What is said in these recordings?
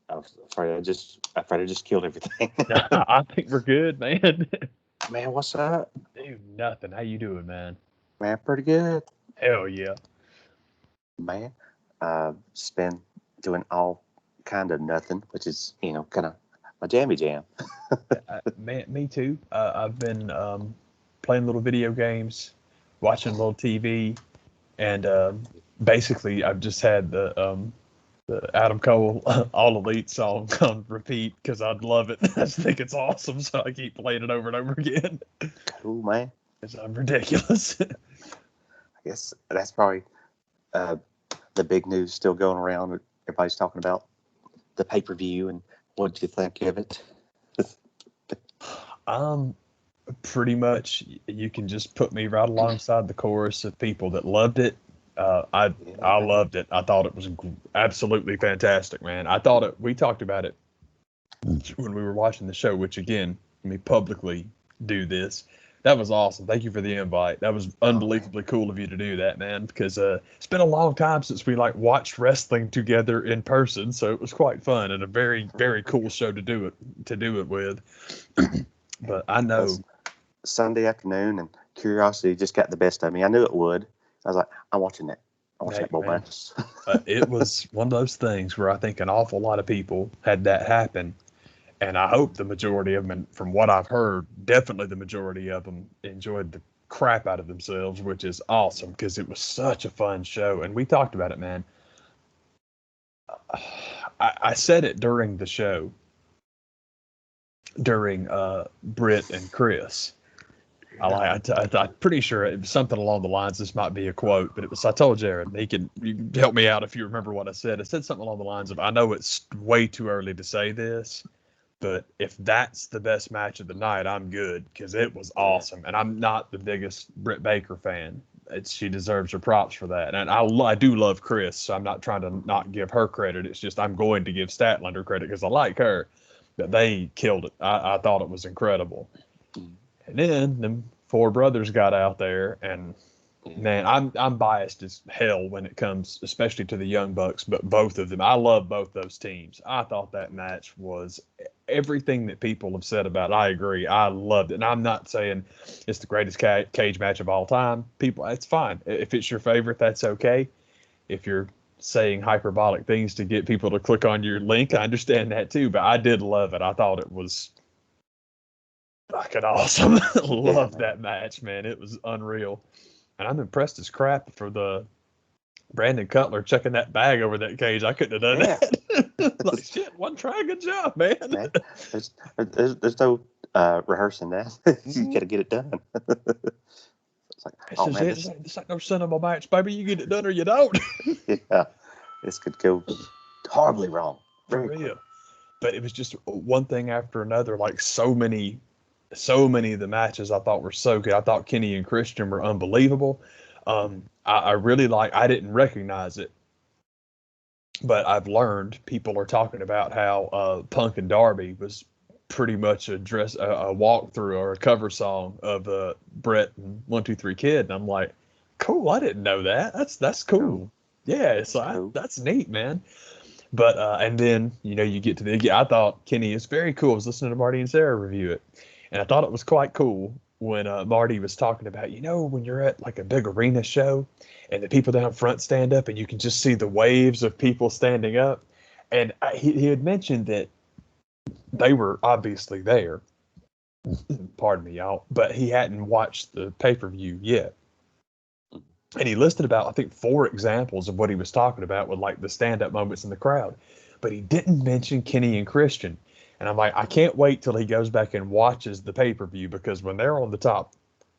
I was afraid I just killed everything. I think we're good, man. Man, what's up? Dude, nothing. How you doing, man? Man, pretty good. Hell yeah. Man, just been doing all kind of nothing, which is kind of my jammy jam. Man, me too. I've been playing little video games, watching a little TV, and basically I've just had the Adam Cole All Elite song on repeat because I'd love it. I just think it's awesome, so I keep playing it over and over again. Cool, man. Because I'm ridiculous. I guess that's probably uh, the big news still going around. Everybody's talking about the pay-per-view and what do you think of it? um, Pretty much you can just put me right alongside the chorus of people that loved it. I Yeah. loved it. I thought it was absolutely fantastic, man. I thought it. We talked about it when we were watching the show. Which again, let me publicly do this. That was awesome. Thank you for the invite. That was unbelievably cool of you to do that, man. Because it's been a long time since we like watched wrestling together in person, so it was quite fun and a very very cool show to do it with. But I know. Sunday afternoon, and curiosity just got the best of me. I knew it would. I was like, I'm watching that. I'm watching Hey, that bowl man, match. it was one of those things where I think an awful lot of people had that happen, and I hope the majority of them, and from what I've heard, definitely the majority of them enjoyed the crap out of themselves, which is awesome because it was such a fun show. And we talked about it, man. I said it during the show, during Britt and Chris. I'm pretty sure it was something along the lines. This might be a quote, but it was. I told Jared, you can help me out if you remember what I said. I said something along the lines of, "I know it's way too early to say this, but if that's the best match of the night, I'm good because it was awesome." And I'm not the biggest Britt Baker fan. She deserves her props for that. And I do love Chris, so I'm not trying to not give her credit. It's just I'm going to give Statlander credit because I like her. But they killed it. I thought it was incredible. And then them four brothers got out there, and man, I'm biased as hell when it comes, especially to the Young Bucks. But both of them, I love both those teams. I thought that match was everything that people have said about it. I agree. I loved it, and I'm not saying it's the greatest cage match of all time. People, it's fine if it's your favorite. That's okay. If you're saying hyperbolic things to get people to click on your link, I understand that too. But I did love it. I thought it was fucking awesome. Love that match, man. It was unreal. And I'm impressed as crap for the Brandon Cutler checking that bag over that cage. I couldn't have done that. Like, shit, one try, good job, man. There's no rehearsing that. You got to get it done. It's like, oh man, this ain't no cinema match, baby. You get it done or you don't. yeah, this could go horribly wrong. For real. But it was just one thing after another. Like so many of the matches I thought were so good. I thought Kenny and Christian were unbelievable. I really I didn't recognize it, but I've learned people are talking about how Punk and Darby was pretty much a walkthrough or a cover song of Brett and 1-2-3 Kid, and I'm like, cool. I didn't know that. That's cool. Yeah, it's cool. That's neat, man. But and then you get to I thought Kenny is very cool. I was listening to Marty and Sarah review it, and I thought it was quite cool when Marty was talking about when you're at like a big arena show, and the people down front stand up, and you can just see the waves of people standing up, and he had mentioned that they were obviously there. Pardon me, y'all, but he hadn't watched the pay-per-view yet. And he listed about, I think, 4 examples of what he was talking about with like the stand-up moments in the crowd. But he didn't mention Kenny and Christian. And I'm like, I can't wait till he goes back and watches the pay-per-view, because when they're on the top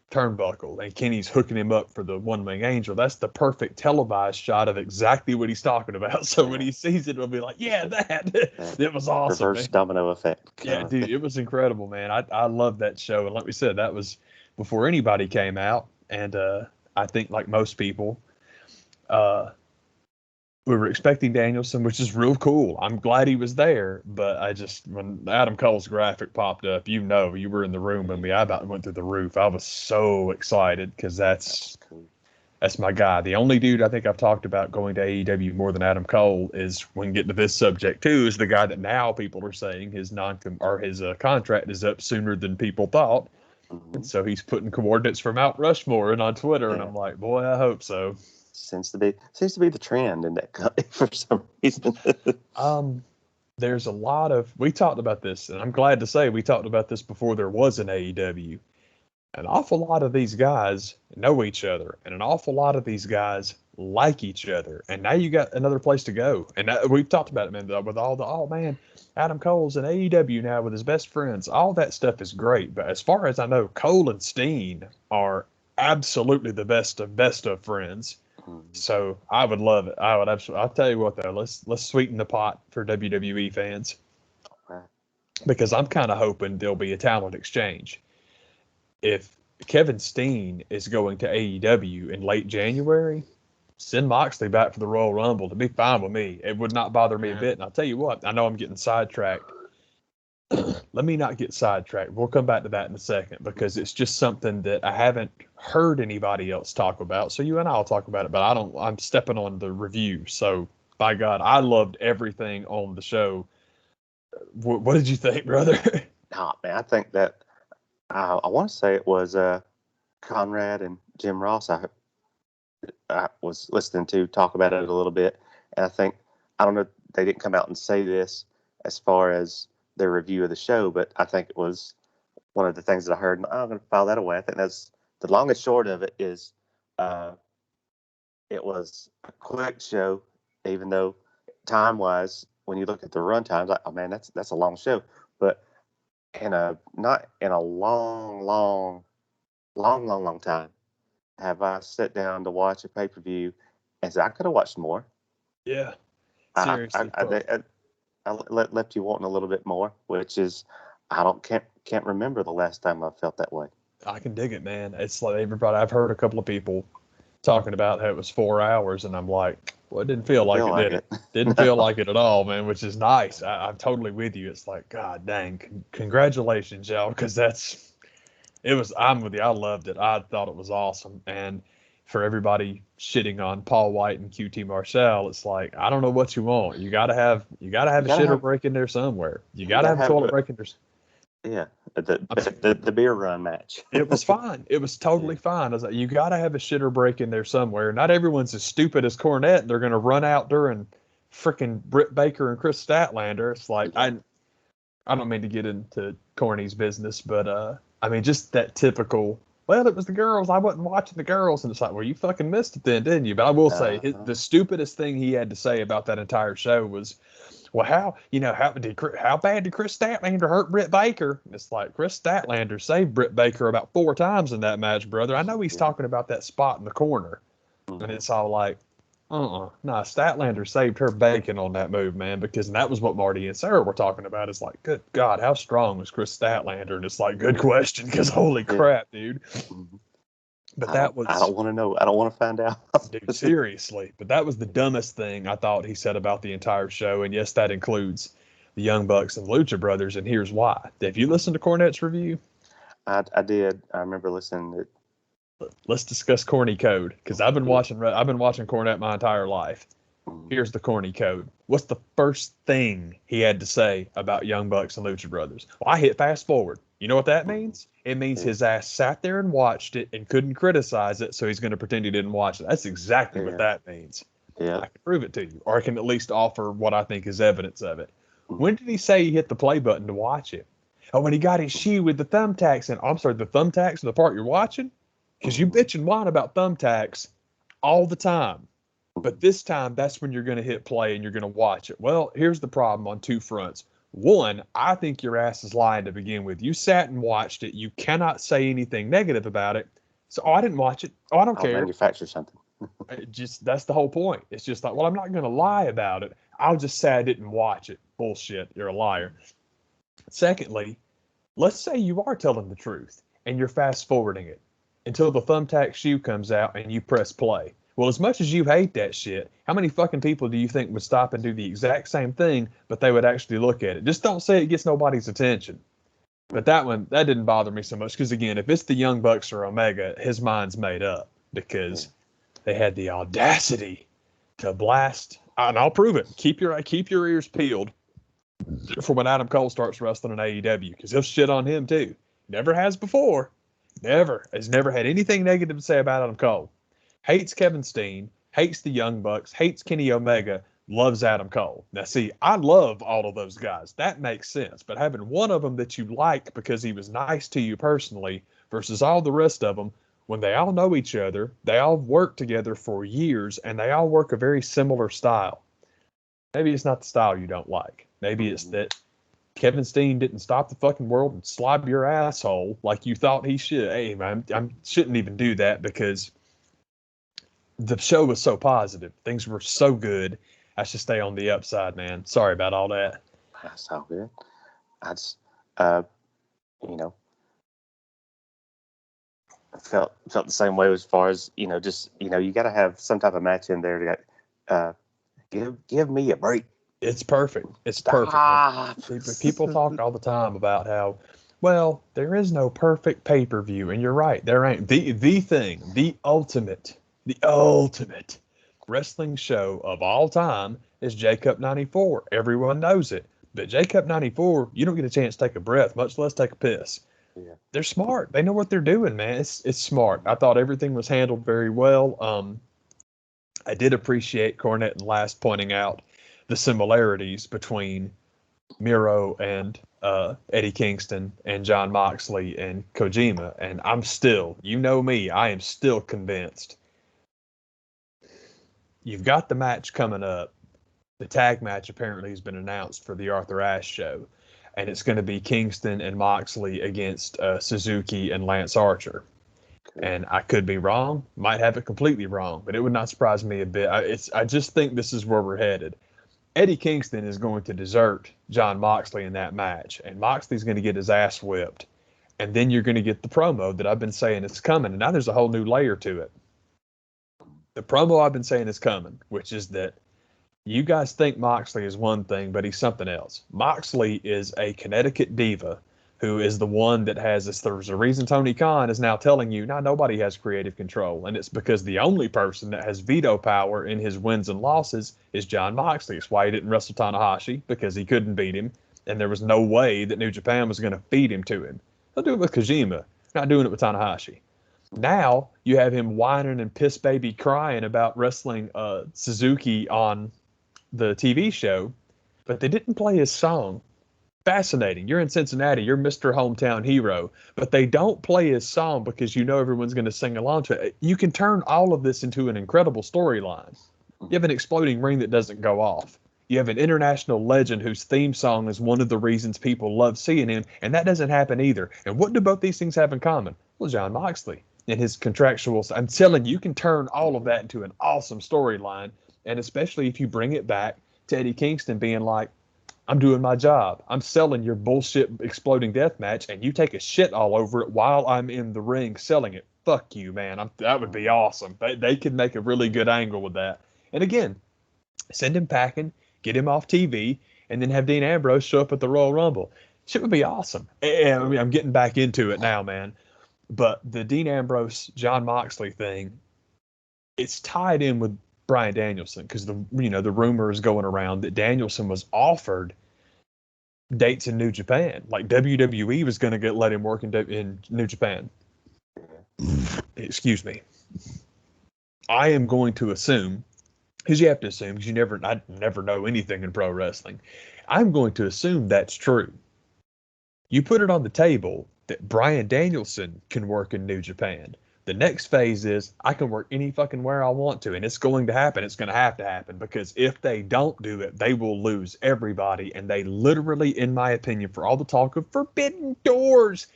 turnbuckle and Kenny's hooking him up for the one-wing angel, that's the perfect televised shot of exactly what he's talking about. So when he sees it, he'll be like, yeah, that. It was awesome. Reverse domino effect. Yeah, dude, it was incredible, man. I love that show. And like we said, that was before anybody came out. And I think, like most people, we were expecting Danielson, which is real cool. I'm glad he was there, but when Adam Cole's graphic popped up, you were in the room with me. I about went through the roof. I was so excited because that's cool. That's my guy. The only dude I think I've talked about going to AEW more than Adam Cole is, when getting to this subject too, is the guy that now people are saying his contract is up sooner than people thought. And Mhm. so he's putting coordinates for Mount Rushmore in on Twitter, and Yeah. I'm like, boy, I hope so. Seems to be the trend in that company for some reason. Um, there's a lot of, we talked about this, and I'm glad to say we talked about this before there was an AEW. An awful lot of these guys know each other, and an awful lot of these guys like each other. And now you got another place to go. And we've talked about it, man, with all the, oh man, Adam Cole's in AEW now with his best friends. All that stuff is great. But as far as I know, Cole and Steen are absolutely the best of friends. Mhm. So I would love it. I would absolutely. I'll tell you what though, let's sweeten the pot for WWE fans, Right. because I'm kind of hoping there'll be a talent exchange. If Kevin Steen is going to AEW in late January, send Moxley back for the Royal Rumble. To be fine with me. It would not bother me a Yeah. bit. And I'll tell you what, I know I'm getting sidetracked. Let me not get sidetracked. We'll come back to that in a second, because it's just something that I haven't heard anybody else talk about. So you and I'll talk about it, but I'm stepping on the review. So by God, I loved everything on the show. What did you think, brother? Nah, man, I think that I want to say it was Conrad and Jim Ross. I was listening to talk about it a little bit, and I don't know, they didn't come out and say this as far as their review of the show, but I think it was one of the things that I heard, and I'm going to file that away. I think that's the long and short of it is uh, it was a quick show, even though time wise, when you look at the run times, like, oh man, that's a long show, but in a not in a long time have I sat down to watch a pay per view and said I could have watched more. Yeah, I seriously, bro. left you wanting a little bit more, which is I don't can't remember the last time I felt that way. I can dig it, man. It's like everybody. I've heard a couple of people talking about how it was 4 hours, and I'm like, well, it didn't feel Didn't like feel it, like did it? it. Didn't feel No. like it at all, man, which is nice. I'm totally with you. It's like, God dang, congratulations, y'all, because I'm with you. I loved it. I thought it was awesome. And for everybody shitting on Paul White and QT Marshall, it's like, I don't know what you want. You gotta have You a gotta shitter have break in there somewhere. You you gotta gotta have a have toilet break in there. yeah, the, I'm the beer run match. It was fine. It was Yeah. totally fine. I was like, you got to have a shitter break in there somewhere. Not everyone's as stupid as Cornette. And they're going to run out during freaking Britt Baker and Chris Statlander. It's like, Yeah. I don't mean to get into Corny's business, but I mean, just that typical, well, it was the girls. I wasn't watching the girls. And it's like, well, you fucking missed it then, didn't you? But I will say, Uh-huh. the stupidest thing he had to say about that entire show was, well, how bad did Chris Statlander hurt Britt Baker? And it's like, Chris Statlander saved Britt Baker about 4 times in that match, brother. I know he's Yeah. talking about that spot in the corner, and Mhm. it's all like, nah, Statlander saved her bacon on that move, man, because that was what Marty and Sarah were talking about. It's like, good God, how strong was Chris Statlander? And it's like, good question, because holy Yeah. crap, dude. Mhm. But I don't that I was, don't want to know. I don't want to find out. dude, seriously. But that was the dumbest thing I thought he said about the entire show. And yes, that includes the Young Bucks and Lucha Brothers. And here's why. If you listen to Cornette's review, I did. I remember listening to let's discuss corny code, because yeah. I've been watching Cornette my entire life. Mhm. Here's the corny code. What's the first thing he had to say about Young Bucks and Lucha Brothers? Well, I hit fast forward. You know what that Mhm. means? It means Yeah. his ass sat there and watched it and couldn't criticize it, so he's going to pretend he didn't watch it. That's exactly what Yeah. that means. Yeah. I can prove it to you, or I can at least offer what I think is evidence of it. Mhm. When did he say he hit the play button to watch it? Oh, when he got his shoe with the thumbtacks in. Oh, I'm sorry, the thumbtacks are the part you're watching? Because you Mhm. bitch and whine about thumbtacks all the time. But Mhm. this time, that's when you're going to hit play and you're going to watch it. Well, here's the problem on two fronts. One, I think your ass is lying to begin with. You sat and watched it. You cannot say anything negative about it. So, oh, I didn't watch it. Oh, I don't I'll care. manufacture something. Just that's the whole point. It's just like, well, I'm not going to lie about it. I'll just say I didn't watch it. Bullshit. You're a liar. Secondly, let's say you are telling the truth and you're fast forwarding it until the thumbtack shoe comes out and you press play. Well, as much as you hate that shit, how many fucking people do you think would stop and do the exact same thing, but they would actually look at it? Just don't say it gets nobody's attention. But that didn't bother me so much because, again, if it's the Young Bucks or Omega, his mind's made up Yeah. because they had the audacity to blast, and I'll prove it. Keep your ears peeled for when Adam Cole starts wrestling in AEW, because he'll shit on him too. Never has before. Has never had anything negative to say about Adam Cole. Hates Kevin Steen, hates the Young Bucks, hates Kenny Omega, loves Adam Cole. Now, see, I love all of those guys. That makes sense. But having one of them that you like because he was nice to you personally versus all the rest of them, when they all know each other, they all work together for years, and they all work a very similar style. Maybe it's not the style you don't like. Maybe it's that Kevin Steen didn't stop the fucking world and slob your asshole like you thought he should. Hey, man, I shouldn't even do that because the show was so positive. Things were so good. I should stay on the upside, man. Sorry about all that. That's all good. I just, felt the same way as far as, just, you got to have some type of match in there to give me a break. It's perfect. It's perfect. People talk all the time about how, well, there is no perfect pay-per-view, and you're right. There ain't. The thing, the ultimate wrestling show of all time is J-Cup 94. Everyone knows it. But J-Cup 94, you don't get a chance to take a breath, much less take a piss. Yeah. They're smart. They know what they're doing, man. It's smart. I thought everything was handled very well. I did appreciate Cornette and Last pointing out the similarities between Miro and Eddie Kingston and John Moxley and Kojima. And I'm still, you know me, I am still convinced. You've got the match coming up. The tag match apparently has been announced for the Arthur Ashe show. And it's going to be Kingston and Moxley against Suzuki and Lance Archer. And I could be wrong, might have it completely wrong, but it would not surprise me a bit. I just think this is where we're headed. Eddie Kingston is going to desert John Moxley in that match, and Moxley's going to get his ass whipped. And then you're going to get the promo that I've been saying is coming, and now there's a whole new layer to it. The promo I've been saying is coming, which is that you guys think Moxley is one thing, but he's something else. Moxley is a Connecticut diva who is the one that has this. There's a reason Tony Khan is now telling you, now nobody has creative control. And it's because the only person that has veto power in his wins and losses is John Moxley. It's why he didn't wrestle Tanahashi, because he couldn't beat him. And there was no way that New Japan was going to feed him to him. They'll do it with Kojima, not doing it with Tanahashi. Now you have him whining and piss baby crying about wrestling Suzuki on the TV show, but they didn't play his song. Fascinating. You're in Cincinnati. You're Mr. Hometown Hero, but they don't play his song because you know everyone's going to sing along to it. You can turn all of this into an incredible storyline. You have an exploding ring that doesn't go off. You have an international legend whose theme song is one of the reasons people love seeing him, and that doesn't happen either. And what do both these things have in common? Well, John Moxley and his contractual. I'm telling you, you can turn all of that into an awesome storyline, and especially if you bring it back to Eddie Kingston being like, I'm doing my job. I'm selling your bullshit exploding death match, and you take a shit all over it while I'm in the ring selling it. Fuck you, man. That would be awesome. They could make a really good angle with that. And again, send him packing, get him off TV, and then have Dean Ambrose show up at the Royal Rumble. Shit would be awesome. And I mean, I'm getting back into it now, man. But the Dean Ambrose, John Moxley thing, it's tied in with Bryan Danielson, because the rumor is going around that Danielson was offered dates in New Japan. Like WWE was going to let him work in New Japan. Excuse me. I am going to assume, because you have to assume, because I never know anything in pro wrestling. I'm going to assume that's true. You put it on the table that Bryan Danielson can work in New Japan. The next phase is I can work any fucking where I want to, and it's going to happen. It's going to have to happen, because if they don't do it, they will lose everybody. And they literally, in my opinion, for all the talk of forbidden doors,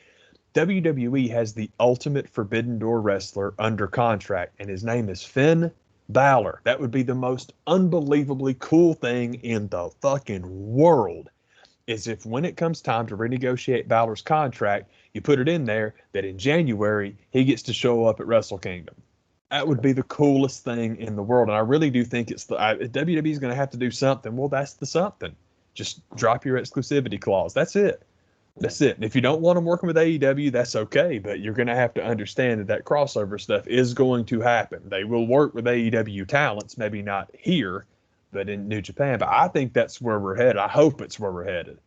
WWE has the ultimate forbidden door wrestler under contract, and his name is Finn Balor. That would be the most unbelievably cool thing in the fucking world. Is if when it comes time to renegotiate Balor's contract, you put it in there that in January he gets to show up at Wrestle Kingdom. That would be the coolest thing in the world, and I really do think WWE is going to have to do something. Well, that's the something. Just drop your exclusivity clause. That's it. That's it. And if you don't want them working with AEW, that's okay. But you're going to have to understand that that crossover stuff is going to happen. They will work with AEW talents, maybe not here, but in New Japan. But I think that's where we're headed. I hope it's where we're headed.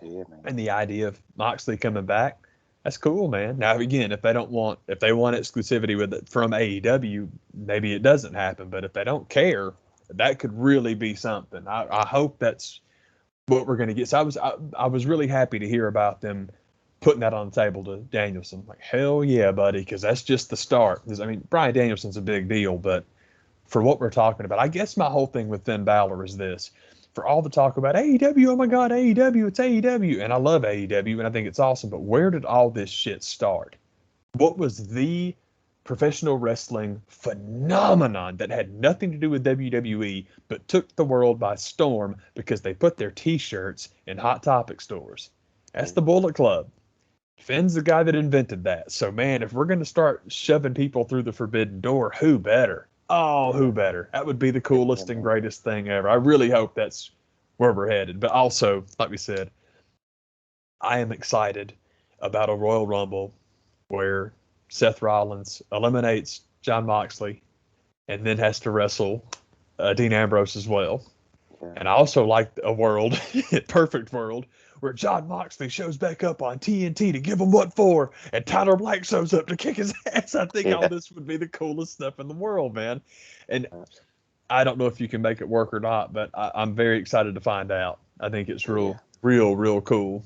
Yeah, man. And the idea of Moxley coming back, that's cool, man. Now again, if they want exclusivity with it from AEW, maybe it doesn't happen. But if they don't care, that could really be something. I hope that's what we're going to get. So I was really happy to hear about them putting that on the table to Danielson. Like, hell yeah, buddy, because that's just the start. I mean, Bryan Danielson's a big deal, but for what we're talking about, I guess my whole thing with Finn Balor is this. For all the talk about AEW, oh my God, AEW, it's AEW. And I love AEW and I think it's awesome. But where did all this shit start? What was the professional wrestling phenomenon that had nothing to do with WWE but took the world by storm because they put their t-shirts in Hot Topic stores? That's the Bullet Club. Finn's the guy that invented that. So man, if we're going to start shoving people through the forbidden door, who better? Oh, who better? That would be the coolest and greatest thing ever. I really hope that's where we're headed. But also, like we said, I am excited about a Royal Rumble where Seth Rollins eliminates Jon Moxley and then has to wrestle Dean Ambrose as well. Yeah. And I also like a world, perfect world, where Jon Moxley shows back up on TNT to give him what for, and Tyler Black shows up to kick his ass. I think all this would be the coolest stuff in the world, man. And I don't know if you can make it work or not, but I'm very excited to find out. I think it's real cool.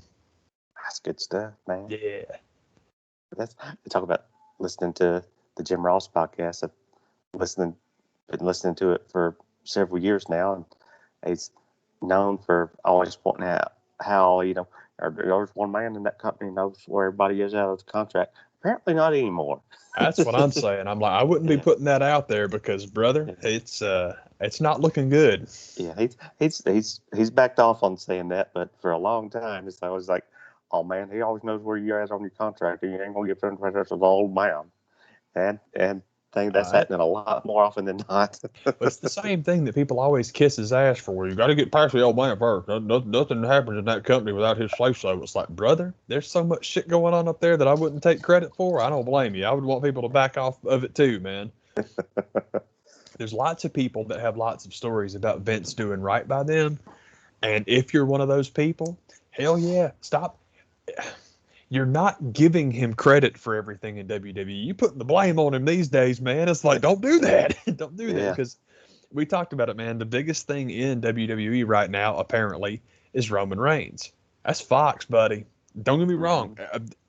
That's good stuff, man. Yeah. That's you talk about listening to the Jim Ross podcast. I've been listening to it for several years now, and he's known for always pointing out how there's one man in that company knows where everybody is out of the contract. Apparently, not anymore. That's what I'm saying. I'm like, I wouldn't be putting that out there because, brother, it's not looking good. Yeah, he's backed off on saying that, but for a long time, it's always like, oh man, he always knows where you're at on your contract, and you ain't gonna get friends with the old man. And I think that's happening a lot more often than not. But it's the same thing that people always kiss his ass for. You got to get past the old man first. Nothing happens in that company without his say so. It's like, brother, there's so much shit going on up there that I wouldn't take credit for. I don't blame you. I would want people to back off of it too, man. There's lots of people that have lots of stories about Vince doing right by them. And if you're one of those people, hell yeah, stop. You're not giving him credit for everything in WWE. You putting the blame on him these days, man. It's like, don't do that. Don't do that, because we talked about it, man. The biggest thing in WWE right now, apparently, is Roman Reigns. That's Fox, buddy. Don't get me wrong.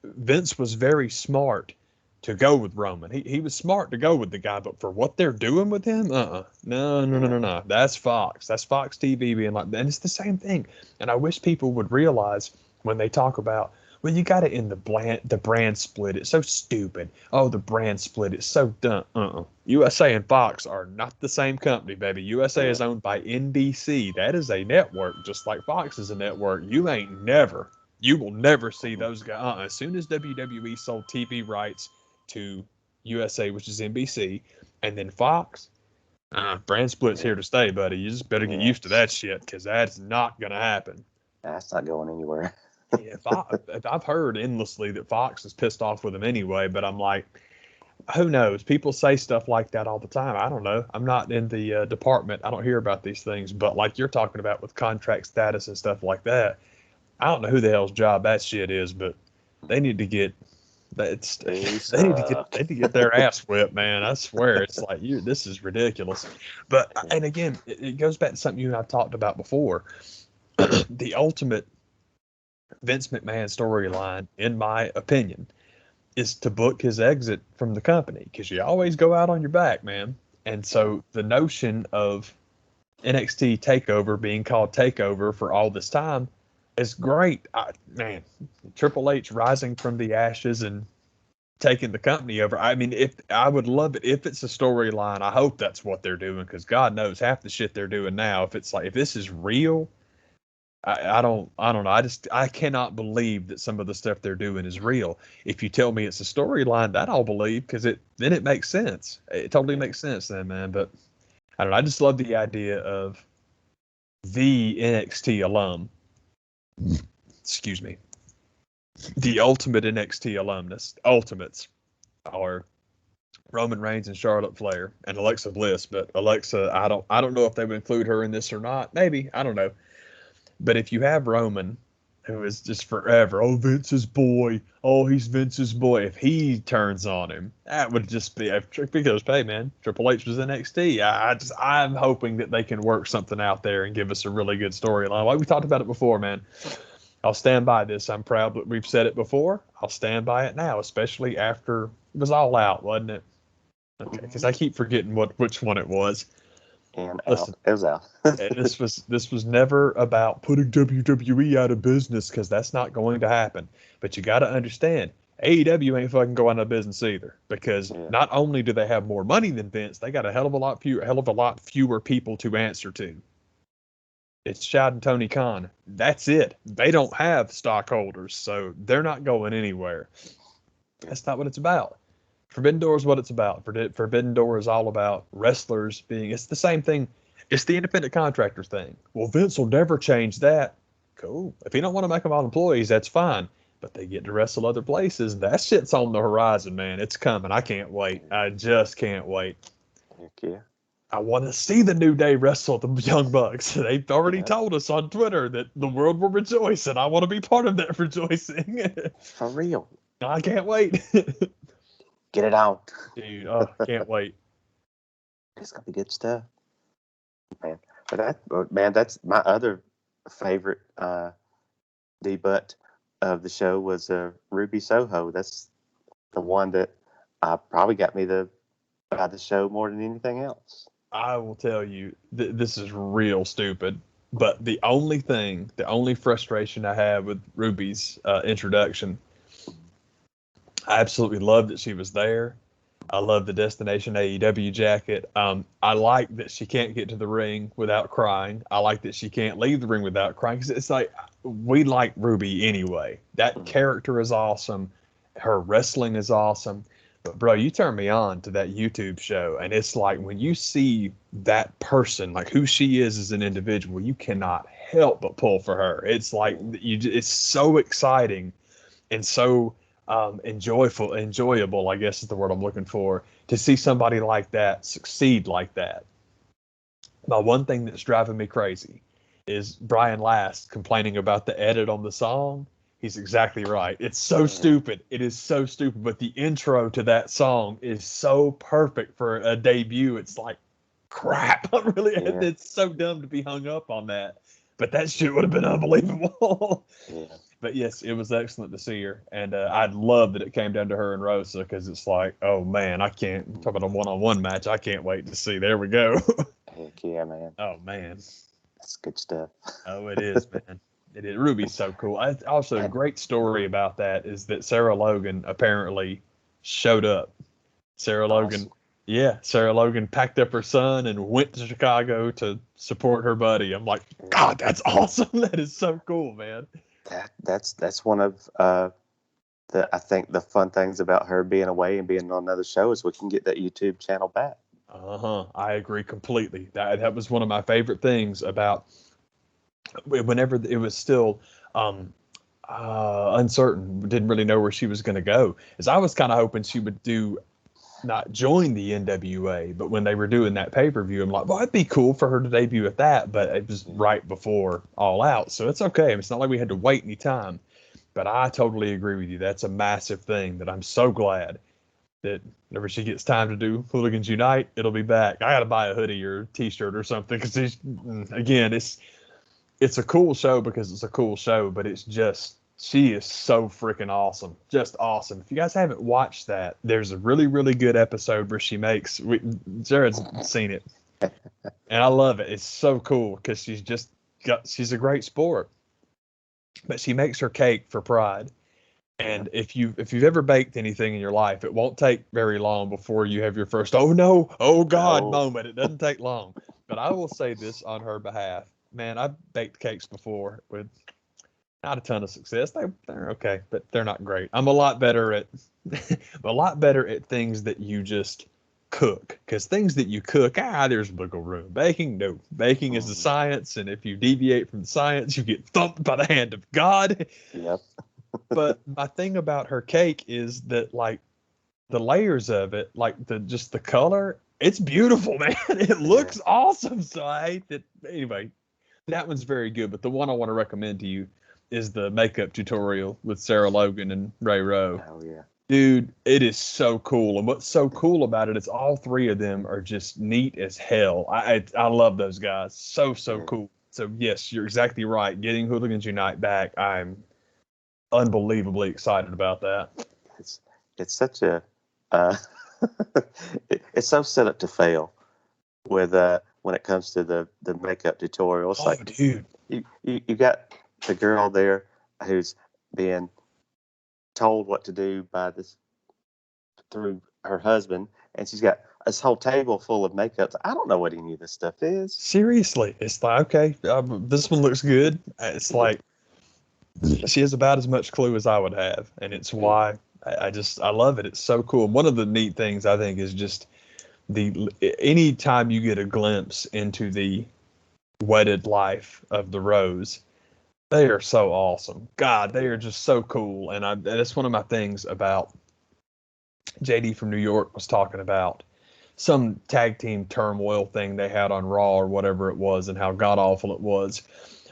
Vince was very smart to go with Roman. He was smart to go with the guy, but for what they're doing with him, no. That's Fox. That's Fox TV being like that. And it's the same thing. And I wish people would realize when they talk about, well, you got it in the brand split. It's so stupid. Oh, the brand split. It's so dumb. USA and Fox are not the same company, baby. USA is owned by NBC. That is a network, just like Fox is a network. You will never see those guys. As soon as WWE sold TV rights to USA, which is NBC, and then Fox, brand split's here to stay, buddy. You just better get used to that shit, because that's not going to happen. That's not going anywhere. Yeah, I've heard endlessly that Fox is pissed off with him anyway, but I'm like, who knows? People say stuff like that all the time. I don't know. I'm not in the department. I don't hear about these things, but like you're talking about with contract status and stuff like that, I don't know who the hell's job that shit is, but they need to get they need to get their ass whipped, man. I swear, it's like this is ridiculous. But and again, it goes back to something you and I've talked about before. The ultimate Vince McMahon storyline, in my opinion, is to book his exit from the company, because you always go out on your back, man. And so the notion of NXT TakeOver being called TakeOver for all this time is great. Man, Triple H rising from the ashes and taking the company over. I mean, if I would love it if it's a storyline. I hope that's what they're doing, because God knows half the shit they're doing now. If it's like, if this is real, I don't know. I cannot believe that some of the stuff they're doing is real. If you tell me it's a storyline, that I'll believe, because then it makes sense. It totally makes sense then, man. But I don't know. I just love the idea of the NXT alum, excuse me, the ultimate NXT ultimates are Roman Reigns and Charlotte Flair and Alexa Bliss. But Alexa, I don't know if they would include her in this or not. Maybe, I don't know. But if you have Roman, who is just forever, oh, Vince's boy, oh, he's Vince's boy. If he turns on him, that would just be because, hey, man, Triple H was NXT. I'm hoping that they can work something out there and give us a really good storyline. Like we talked about it before, man. I'll stand by this. I'm proud that we've said it before. I'll stand by it now, especially after it was All Out, wasn't it? Okay, because I keep forgetting which one it was. And listen, it was out. this was never about putting WWE out of business, because that's not going to happen. But you got to understand, AEW ain't fucking going out of business either, because not only do they have more money than Vince, they got a hell of a lot fewer people to answer to. It's Shad and Tony Khan. That's it. They don't have stockholders, so they're not going anywhere. That's not what it's about. Forbidden Door is what it's about. Forbidden Door is all about wrestlers being. It's the same thing. It's the independent contractor thing. Well, Vince will never change that. Cool. If he don't want to make them all employees, that's fine. But they get to wrestle other places. That shit's on the horizon, man. It's coming. I can't wait. I just can't wait. Heck yeah. I want to see the New Day wrestle the Young Bucks. They've already told us on Twitter that the world will rejoice, and I want to be part of that rejoicing. For real. I can't wait. Get it out. Dude, can't wait. It's going to be good stuff. Man, that's my other favorite debut of the show was Ruby Soho. That's the one that probably got me by the show more than anything else. I will tell you, this is real stupid, but the only frustration I have with Ruby's introduction, I absolutely loved that she was there. I love the Destination AEW jacket. I like that she can't get to the ring without crying. I like that she can't leave the ring without crying, because it's like, we like Ruby anyway. That character is awesome. Her wrestling is awesome. But bro, you turn me on to that YouTube show, and it's like, when you see that person, like who she is as an individual, you cannot help but pull for her. It's like it's so exciting and so enjoyable, I guess is the word I'm looking for, to see somebody like that succeed like that. Now, one thing that's driving me crazy is Brian Last complaining about the edit on the song. He's exactly right. It's so stupid. It is so stupid. But the intro to that song is so perfect for a debut. It's like, crap. It's so dumb to be hung up on that. But that shit would have been unbelievable. But yes, it was excellent to see her. And I'd love that it came down to her and Rosa, because it's like, oh man, I can't talk about a one-on-one match. I can't wait to see. There we go. Heck yeah, man. Oh man. That's good stuff. Oh, it is, man. It is. Ruby's so cool. Also, a great story about that is that Sarah Logan apparently showed up. Sarah Logan packed up her son and went to Chicago to support her buddy. I'm like, God, that's awesome. That is so cool, man. That's one of I think the fun things about her being away and being on another show is we can get that YouTube channel back. I agree completely. That was one of my favorite things about whenever it was still uncertain, didn't really know where she was going to go, is I was kind of hoping she would not join the NWA, but when they were doing that pay-per-view, I'm like, well, it'd be cool for her to debut at that, but it was right before All Out, so it's okay. It's not like we had to wait any time. But I totally agree with you. That's a massive thing that I'm so glad that whenever she gets time to do Hooligans Unite, it'll be back. I got to buy a hoodie or a t-shirt or something, because again, it's a cool show because it's a cool show, but it's just, she is so freaking awesome. Just awesome. If you guys haven't watched that, there's a really, really good episode where she makes, Jared's seen it, and I love it. It's so cool because she's a great sport, but she makes her cake for Pride. And if you've ever baked anything in your life, it won't take very long before you have your first, oh no, oh God moment. It doesn't take long. But I will say this on her behalf. Man, I've baked cakes before with not a ton of success. They're okay, but they're not great. I'm a lot better at things that you just cook, because things that you cook, there's wiggle room. Baking, no. Baking is the science, and if you deviate from the science, you get thumped by the hand of God. Yep. But my thing about her cake is that like the layers of it, like the color, it's beautiful, man. It Yeah. looks awesome. So I hate that. Anyway, that one's very good. But the one I want to recommend to you is the makeup tutorial with Sarah Logan and Ray Rowe. Oh yeah. Dude, it is so cool. And what's so cool about it is all three of them are just neat as hell. I love those guys. So Yeah. cool. So yes, you're exactly right. Getting Hooligans Unite back, I'm unbelievably excited about that. It's it's such a uh, it's so set up to fail with when it comes to the makeup tutorials. Oh, Like dude. you got the girl there who's being told what to do by this through her husband, and she's got this whole table full of makeups. I don't know what any of this stuff is. Seriously, it's like, okay, this one looks good. It's like she has about as much clue as I would have, and it's why I love it. It's so cool. One of the neat things I think is just the anytime you get a glimpse into the wedded life of the Rose, they are so awesome. God, they are just so cool, and that's one of my things about JD from New York was talking about some tag team turmoil thing they had on Raw or whatever it was, and how god awful it was.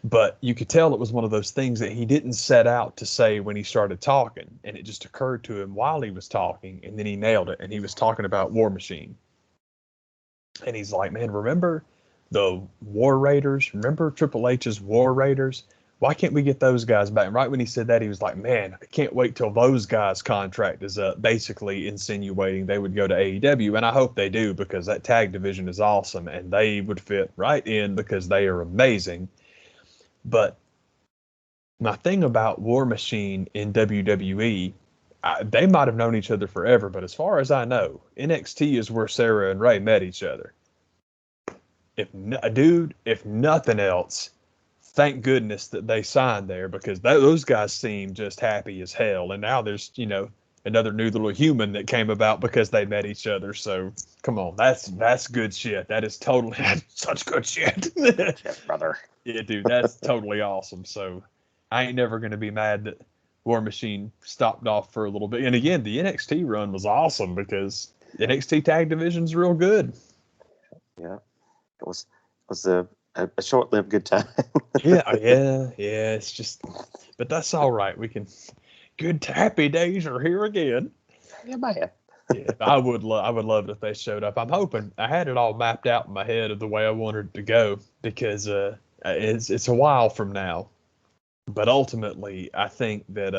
But you could tell it was one of those things that he didn't set out to say when he started talking, and it just occurred to him while he was talking, and then he nailed it. And he was talking about War Machine, and he's like, "Man, remember the War Raiders? Remember Triple H's War Raiders? Why can't we get those guys back?" And right when he said that, he was like, "Man, I can't wait till those guys' contract is up," basically insinuating they would go to AEW. And I hope they do, because that tag division is awesome, and they would fit right in because they are amazing. But my thing about War Machine in WWE, they might have known each other forever, but as far as I know, NXT is where Sarah and Ray met each other. If nothing else, thank goodness that they signed there, because those guys seem just happy as hell. And now there's, another new little human that came about because they met each other. So come on, that's good shit. That is totally such good shit. Yeah, brother. Yeah, dude, that's totally awesome. So I ain't never gonna be mad that War Machine stopped off for a little bit. And again, the NXT run was awesome because NXT tag division's real good. Yeah, it was a short-lived good time. Yeah. It's just, but that's all right. We can. Good happy days are here again. Yeah, man. Yeah, I would love it if they showed up. I'm hoping I had it all mapped out in my head of the way I wanted it to go, because it's a while from now. But ultimately, I think that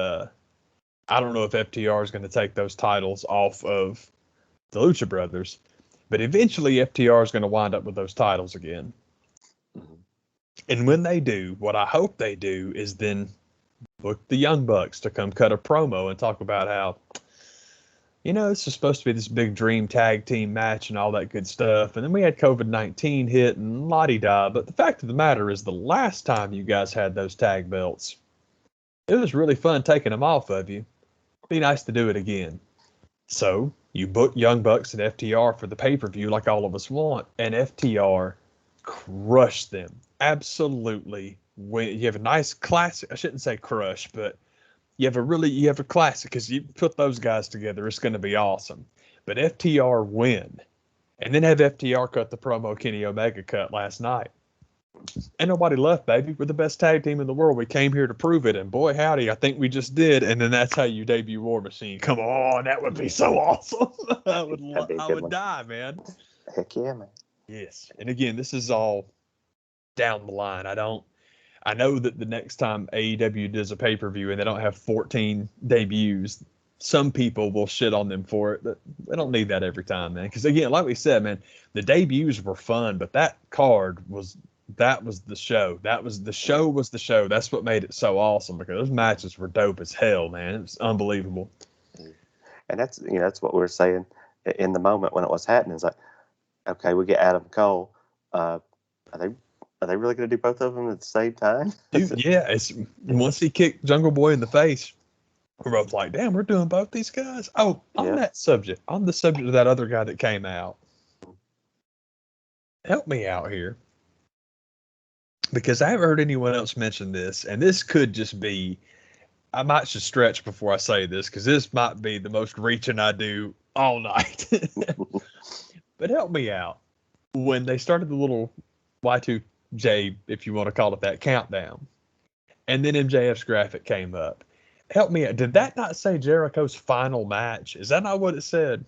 I don't know if FTR is going to take those titles off of the Lucha Brothers, but eventually FTR is going to wind up with those titles again. Mhm. And when they do, what I hope they do is then book the Young Bucks to come cut a promo and talk about how, this is supposed to be this big dream tag team match and all that good stuff. And then we had COVID-19 hit and la-di-da. But the fact of the matter is, the last time you guys had those tag belts, it was really fun taking them off of you. Be nice to do it again. So you book Young Bucks and FTR for the pay-per-view like all of us want, and FTR crushed them. Absolutely. When you have a nice classic, I shouldn't say crush, but you have a classic, because you put those guys together, it's going to be awesome. But FTR win, and then have FTR cut the promo Kenny Omega cut last night. Ain't nobody left, baby. We're the best tag team in the world. We came here to prove it, and boy, howdy, I think we just did. And then that's how you debut War Machine. Come on, that would be so awesome. That'd be a I good would one. die, man. Heck yeah, man. Yes, and again, this is all down the line. I know that the next time AEW does a pay per view and they don't have 14 debuts, some people will shit on them for it, but they don't need that every time, man. Because again, like we said, man, the debuts were fun, but that was the show. Was the show. That's what made it so awesome, because those matches were dope as hell, man. It was unbelievable. And that's what we were saying in the moment when it was happening. It's like, okay, we get Adam Cole. Are they really going to do both of them at the same time? Dude, yeah, it's once he kicked Jungle Boy in the face, we're both like, damn, we're doing both these guys. Oh, on Yeah. the subject of that other guy that came out, help me out here, because I haven't heard anyone else mention this, and this could just be, I might just stretch before I say this because this might be the most reaching I do all night. But help me out. When they started the little Y2J, if you want to call it that, countdown, and then MJF's graphic came up, help me out. Did that not say Jericho's final match? Is that not what it said?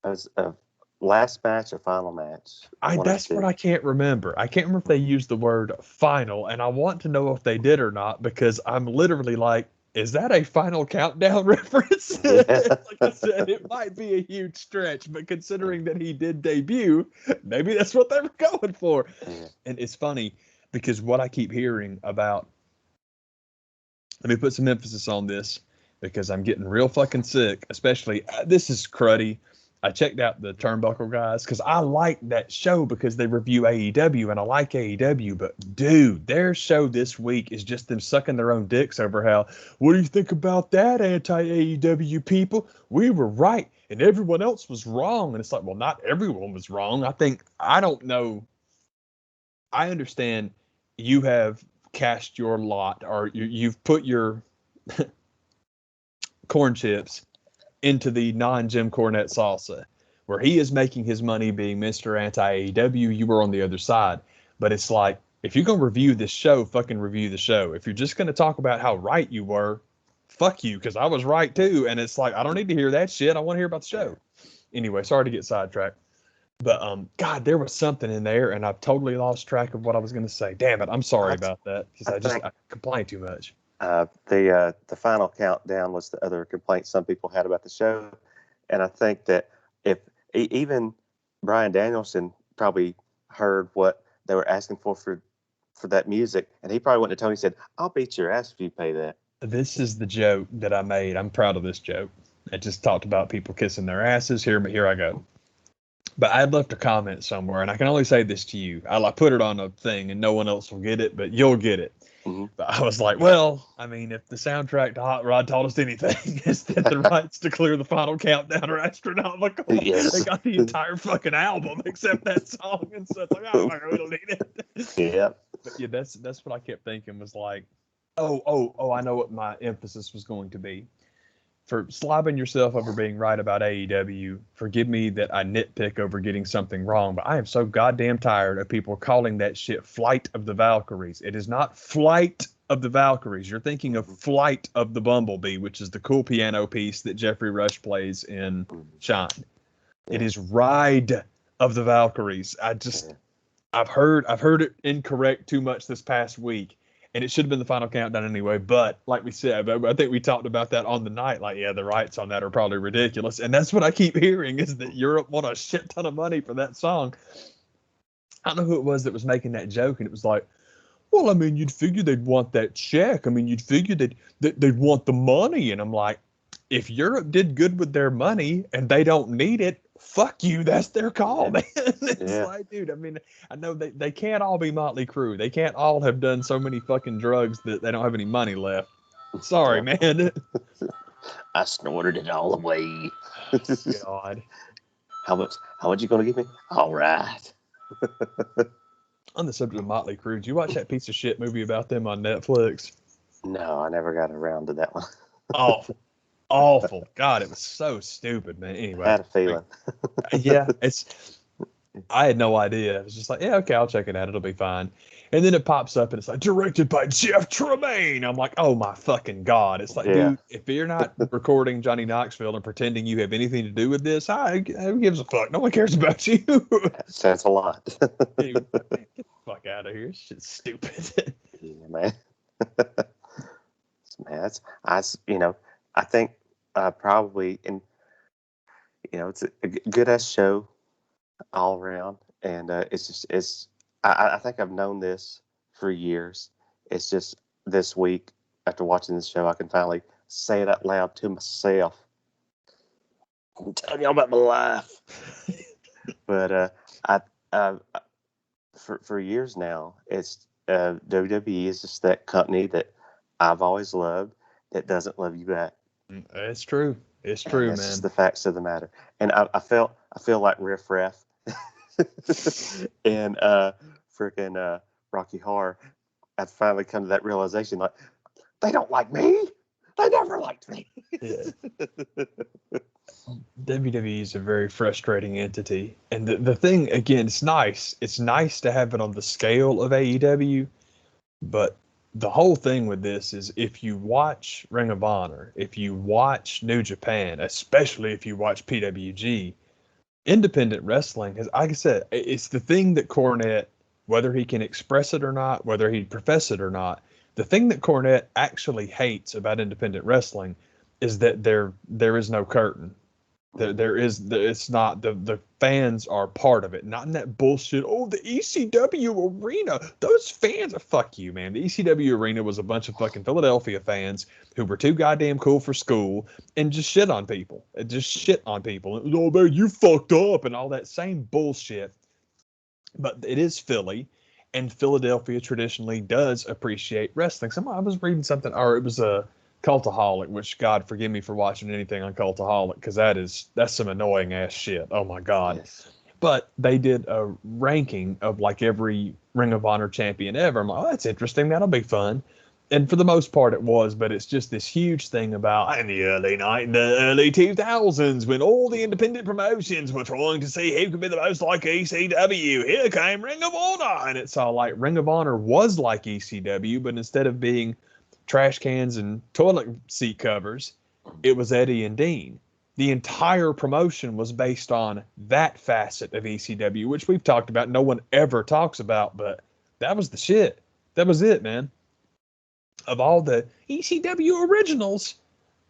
As a last match or final match? That's what I can't remember. I can't remember if they used the word final, and I want to know if they did or not because I'm literally like, is that a Final Countdown reference? Yeah. Like I said, it might be a huge stretch, but considering that he did debut, maybe that's what they were going for. Yeah. And it's funny because what I keep hearing about, let me put some emphasis on this because I'm getting real fucking sick, especially, this is cruddy. I checked out the Turnbuckle guys because I like that show because they review AEW and I like AEW. But dude, their show this week is just them sucking their own dicks over how, what do you think about that, anti-AEW people? We were right and everyone else was wrong. And it's like, well, not everyone was wrong. I don't know. I understand you have cast your lot or you've put your corn chips into the non-Jim Cornette salsa, where he is making his money being Mr. Anti-AEW, you were on the other side. But it's like, if you're going to review this show, fucking review the show. If you're just going to talk about how right you were, fuck you, because I was right too. And it's like, I don't need to hear that shit. I want to hear about the show. Anyway, sorry to get sidetracked. But, God, there was something in there, and I've totally lost track of what I was going to say. Damn it, I'm sorry about that, because I complain too much. The final countdown was the other complaint some people had about the show, and I think that if even Bryan Danielson probably heard what they were asking for that music, and he probably went to Tony and said, "I'll beat your ass if you pay that." This is the joke that I made. I'm proud of this joke. I just talked about people kissing their asses. Here I go. But I'd love to comment somewhere, and I can only say this to you. I put it on a thing, and no one else will get it, but you'll get it. Mm-hmm. But I was like, well, I mean, if the soundtrack to Hot Rod taught us anything, it's that the rights to Clear the Final Countdown are astronomical. Yes. They got the entire fucking album except that song, and so it's like, oh, we don't need it. Yeah. But yeah, that's what I kept thinking was like, oh, I know what my emphasis was going to be. For slobbing yourself over being right about AEW, forgive me that I nitpick over getting something wrong, but I am so goddamn tired of people calling that shit Flight of the Valkyries. It is not Flight of the Valkyries. You're thinking of Flight of the Bumblebee, which is the cool piano piece that Jeffrey Rush plays in Shine. It is Ride of the Valkyries. I've heard it incorrect too much this past week. And it should have been the Final Countdown anyway. But like we said, I think we talked about that on the night. Like, yeah, the rights on that are probably ridiculous. And that's what I keep hearing is that Europe want a shit ton of money for that song. I don't know who it was that was making that joke. And it was like, well, I mean, you'd figure they'd want that check. I mean, you'd figure they'd want the money. And I'm like, if Europe did good with their money and they don't need it, fuck you. That's their call, man. It's like, dude, I mean, I know they can't all be Motley Crue. They can't all have done so many fucking drugs that they don't have any money left. Sorry, man. I snorted it all away. God. How much you gonna give me? All right. On the subject of Motley Crue, did you watch that piece of shit movie about them on Netflix? No, I never got around to that one. Awful. God, it was so stupid, man. Anyway. I had a feeling. Yeah, I had no idea. It was just like, yeah, okay, I'll check it out. It'll be fine. And then it pops up and it's like, directed by Jeff Tremaine. I'm like, oh my fucking God. It's like, dude, if you're not recording Johnny Knoxville and pretending you have anything to do with this, who gives a fuck? No one cares about you. That says a lot. Anyway, get the fuck out of here. This shit's stupid. Yeah, man. Man, I think probably it's a good ass show all around, and I think I've known this for years. It's just this week after watching this show, I can finally say it out loud to myself. I'm telling y'all about my life. But for years now, it's WWE is just that company that I've always loved that doesn't love you back. It's true. It's true, man. That's just the facts of the matter. And I feel like Riff Raff and freaking Rocky Horror. I've finally come to that realization. Like, they don't like me. They never liked me. Yeah. WWE is a very frustrating entity. And the thing, again, it's nice. It's nice to have it on the scale of AEW, but the whole thing with this is if you watch Ring of Honor, if you watch New Japan, especially if you watch PWG, independent wrestling has, like I said, it's the thing that Cornette, whether he can express it or not, whether he profess it or not, the thing that Cornette actually hates about independent wrestling is that there is no curtain. It's not the fans are part of it, not in that bullshit. Oh, the ECW arena, those fans, fuck you, man. The ECW arena was a bunch of fucking Philadelphia fans who were too goddamn cool for school and just shit on people. Oh man, you fucked up and all that same bullshit. But it is Philly, and Philadelphia traditionally does appreciate wrestling. I was reading something, or it was a Cultaholic, which God forgive me for watching anything on Cultaholic, because that's some annoying ass shit. Oh my God. Yes. But they did a ranking of like every Ring of Honor champion ever. I'm like, oh, that's interesting. That'll be fun. And for the most part, it was, but it's just this huge thing about in the early 2000s when all the independent promotions were trying to see who could be the most like ECW. Here came Ring of Honor, and it's all like Ring of Honor was like ECW, but instead of being trash cans and toilet seat covers, it was Eddie and Dean. The entire promotion was based on that facet of ECW, which we've talked about. No one ever talks about, but that was the shit. That was it, man. Of all the ECW originals,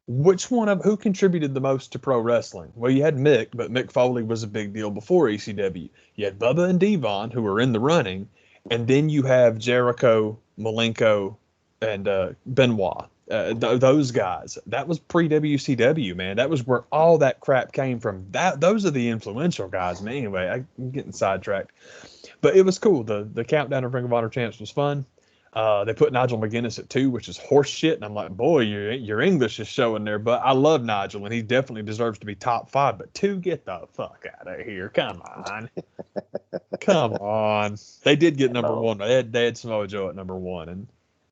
who contributed the most to pro wrestling? Well, you had Mick, but Mick Foley was a big deal before ECW. You had Bubba and Devon, who were in the running, and then you have Jericho, Malenko, and Benoit. Those guys. That was pre-WCW, man. That was where all that crap came from. Those are the influential guys, man. Anyway, I'm getting sidetracked. But it was cool. The countdown of Ring of Honor champs was fun. They put Nigel McGuinness at 2, which is horse shit. And I'm like, boy, your English is showing there. But I love Nigel, and he definitely deserves to be top 5. But 2, get the fuck out of here. Come on. Come on. They did get number 1. They had Samoa Joe at number 1. And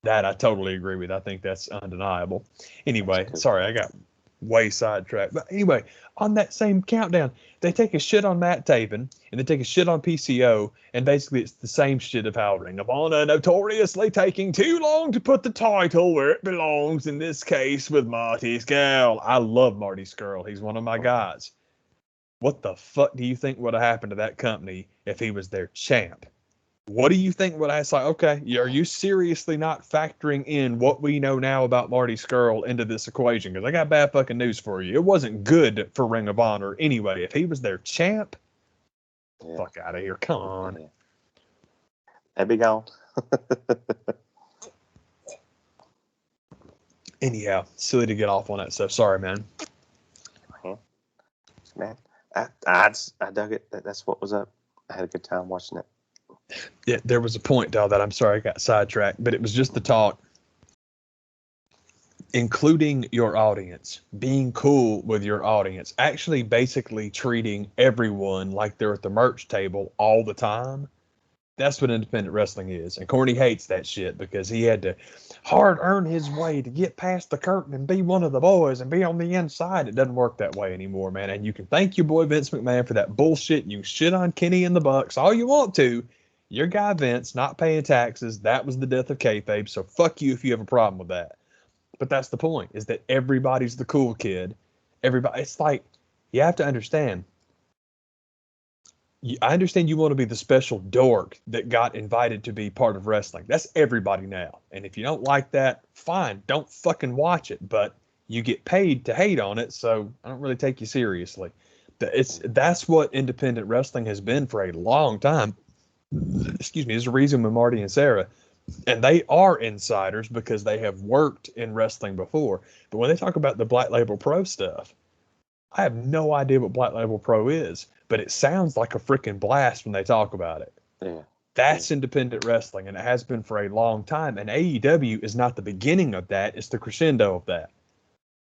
that I totally agree with. I think that's undeniable. Anyway, sorry, I got way sidetracked. But anyway, on that same countdown, they take a shit on Matt Taven and they take a shit on PCO, and basically it's the same shit of how Ring of Honor notoriously taking too long to put the title where it belongs, in this case with Marty Scurll. I love Marty Scurll. He's one of my guys. What the fuck do you think would have happened to that company if he was their champ? What do you think would I? It's like, okay, are you seriously not factoring in what we know now about Marty Scurll into this equation? Because I got bad fucking news for you. It wasn't good for Ring of Honor anyway. If he was their champ, fuck out of here. Come on. Yeah. That'd be gone. Anyhow, silly to get off on that stuff. Sorry, man. Man, I dug it. That's what was up. I had a good time watching it. Yeah, there was a point, Dal, that I'm sorry I got sidetracked, but it was just the talk, including your audience, being cool with your audience, actually basically treating everyone like they're at the merch table all the time. That's what independent wrestling is. And Corny hates that shit because he had to hard earn his way to get past the curtain and be one of the boys and be on the inside. It doesn't work that way anymore, man. And you can thank your boy Vince McMahon for that bullshit. You can shit on Kenny and the Bucks all you want to. Your guy Vince not paying taxes, that was the death of kayfabe. So fuck you if you have a problem with that. But that's the point, is that everybody's the cool kid. Everybody, it's like, you have to understand. I understand you want to be the special dork that got invited to be part of wrestling. That's everybody now. And if you don't like that, fine, don't fucking watch it. But you get paid to hate on it, so I don't really take you seriously. That's what independent wrestling has been for a long time. Excuse me, there's a reason with Marty and Sarah, and they are insiders because they have worked in wrestling before. But when they talk about the Black Label Pro stuff, I have no idea what Black Label Pro is, but it sounds like a freaking blast when they talk about it. Yeah. That's independent wrestling, and it has been for a long time. And AEW is not the beginning of that, it's the crescendo of that.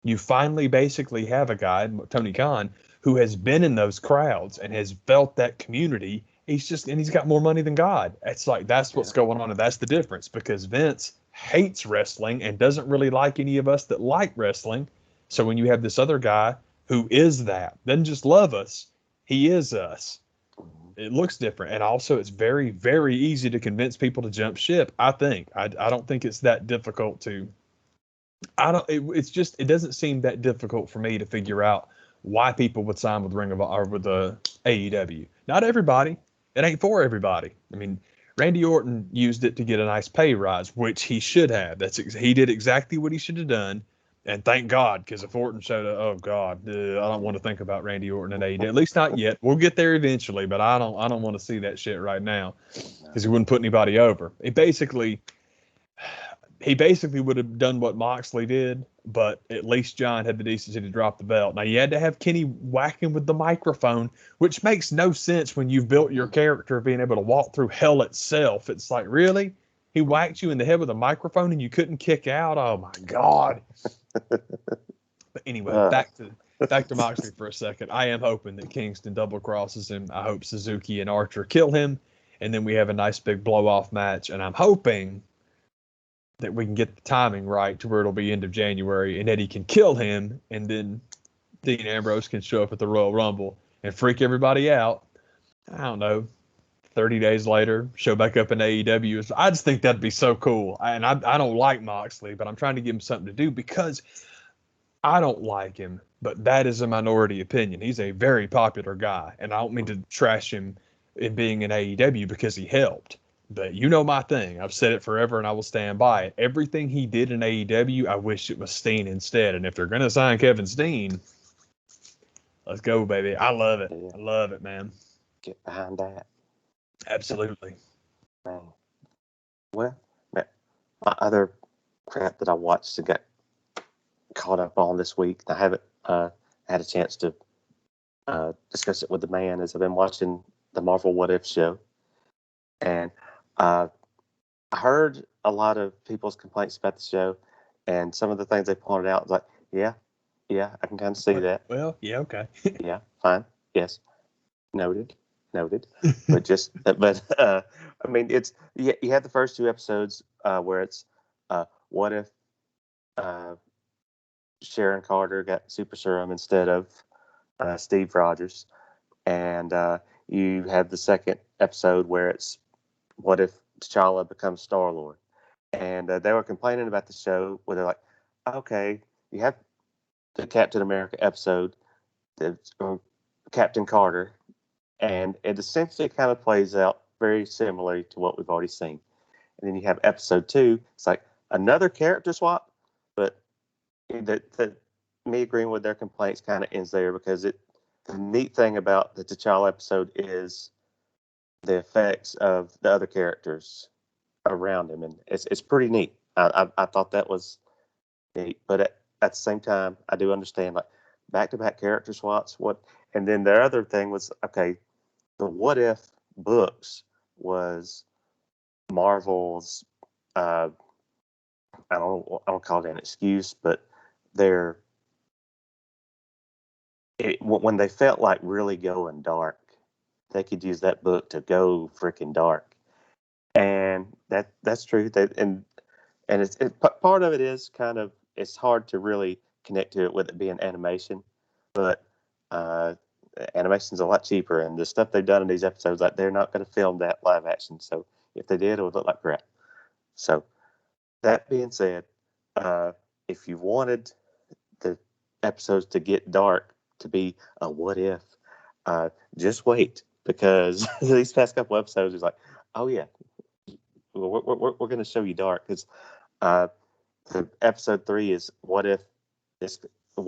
You finally basically have a guy, Tony Khan, who has been in those crowds and has felt that community. He's got more money than God. It's like, that's what's going on. And that's the difference, because Vince hates wrestling and doesn't really like any of us that like wrestling. So when you have this other guy who is that, doesn't just love us, he is us. It looks different. And also it's very, very easy to convince people to jump ship. I think, I don't think it's that difficult to, it's just, it doesn't seem that difficult for me to figure out why people would sign with Ring of or with the AEW. Not everybody. It ain't for everybody. I mean, Randy Orton used it to get a nice pay rise, which he should have. He did exactly what he should have done. And thank God, because if Orton showed up, oh God, I don't want to think about Randy Orton and AEW. At least not yet. We'll get there eventually, but I don't want to see that shit right now because he wouldn't put anybody over. He basically would have done what Moxley did, but at least John had the decency to drop the belt. Now, you had to have Kenny whacking with the microphone, which makes no sense when you've built your character being able to walk through hell itself. It's like, really? He whacked you in the head with a microphone and you couldn't kick out? Oh, my God. But anyway, back to Moxley for a second. I am hoping that Kingston double crosses him. I hope Suzuki and Archer kill him, and then we have a nice big blow-off match, and I'm hoping that we can get the timing right to where it'll be end of January and Eddie can kill him and then Dean Ambrose can show up at the Royal Rumble and freak everybody out. I don't know. 30 days later, show back up in AEW. I just think that'd be so cool. And I don't like Moxley, but I'm trying to give him something to do because I don't like him, but that is a minority opinion. He's a very popular guy, and I don't mean to trash him in being in AEW because he helped. But you know my thing. I've said it forever, and I will stand by it. Everything he did in AEW, I wish it was Steen instead. And if they're going to sign Kevin Steen, let's go, baby. I love it. I love it, man. Get behind that. Absolutely. Man. Well, man, my other crap that I watched and got caught up on this week, I haven't had a chance to discuss it with the man, as I've been watching the Marvel What If show. And I heard a lot of people's complaints about the show, and some of the things they pointed out was like, yeah, I can kind of see that. Well, yeah, okay. Yeah, fine, yes, noted. but I mean, it's you had the first two episodes where it's what if Sharon Carter got super serum instead of Steve Rogers, and you have the second episode where it's what if T'Challa becomes Star-Lord. And they were complaining about the show where they're like, okay, you have the Captain America episode, Captain Carter, and it essentially kind of plays out very similarly to what we've already seen. And then you have episode 2, it's like another character swap, but me agreeing with their complaints kind of ends there because the neat thing about the T'Challa episode is the effects of the other characters around him, and it's pretty neat. I thought that was neat, but at the same time, I do understand like back-to-back character swaps. And then their other thing was okay. The What If books was Marvel's. I don't call it an excuse, but when they felt like really going dark, they could use that book to go freaking dark, and that's true. And part of it is kind of it's hard to really connect to it with it being animation, but animation's a lot cheaper, and the stuff they've done in these episodes, like they're not going to film that live action. So if they did, it would look like crap. So that being said, if you wanted the episodes to get dark to be a what if, just wait because these past couple episodes is like, oh yeah, we're going to show you dark because the episode 3 is what if the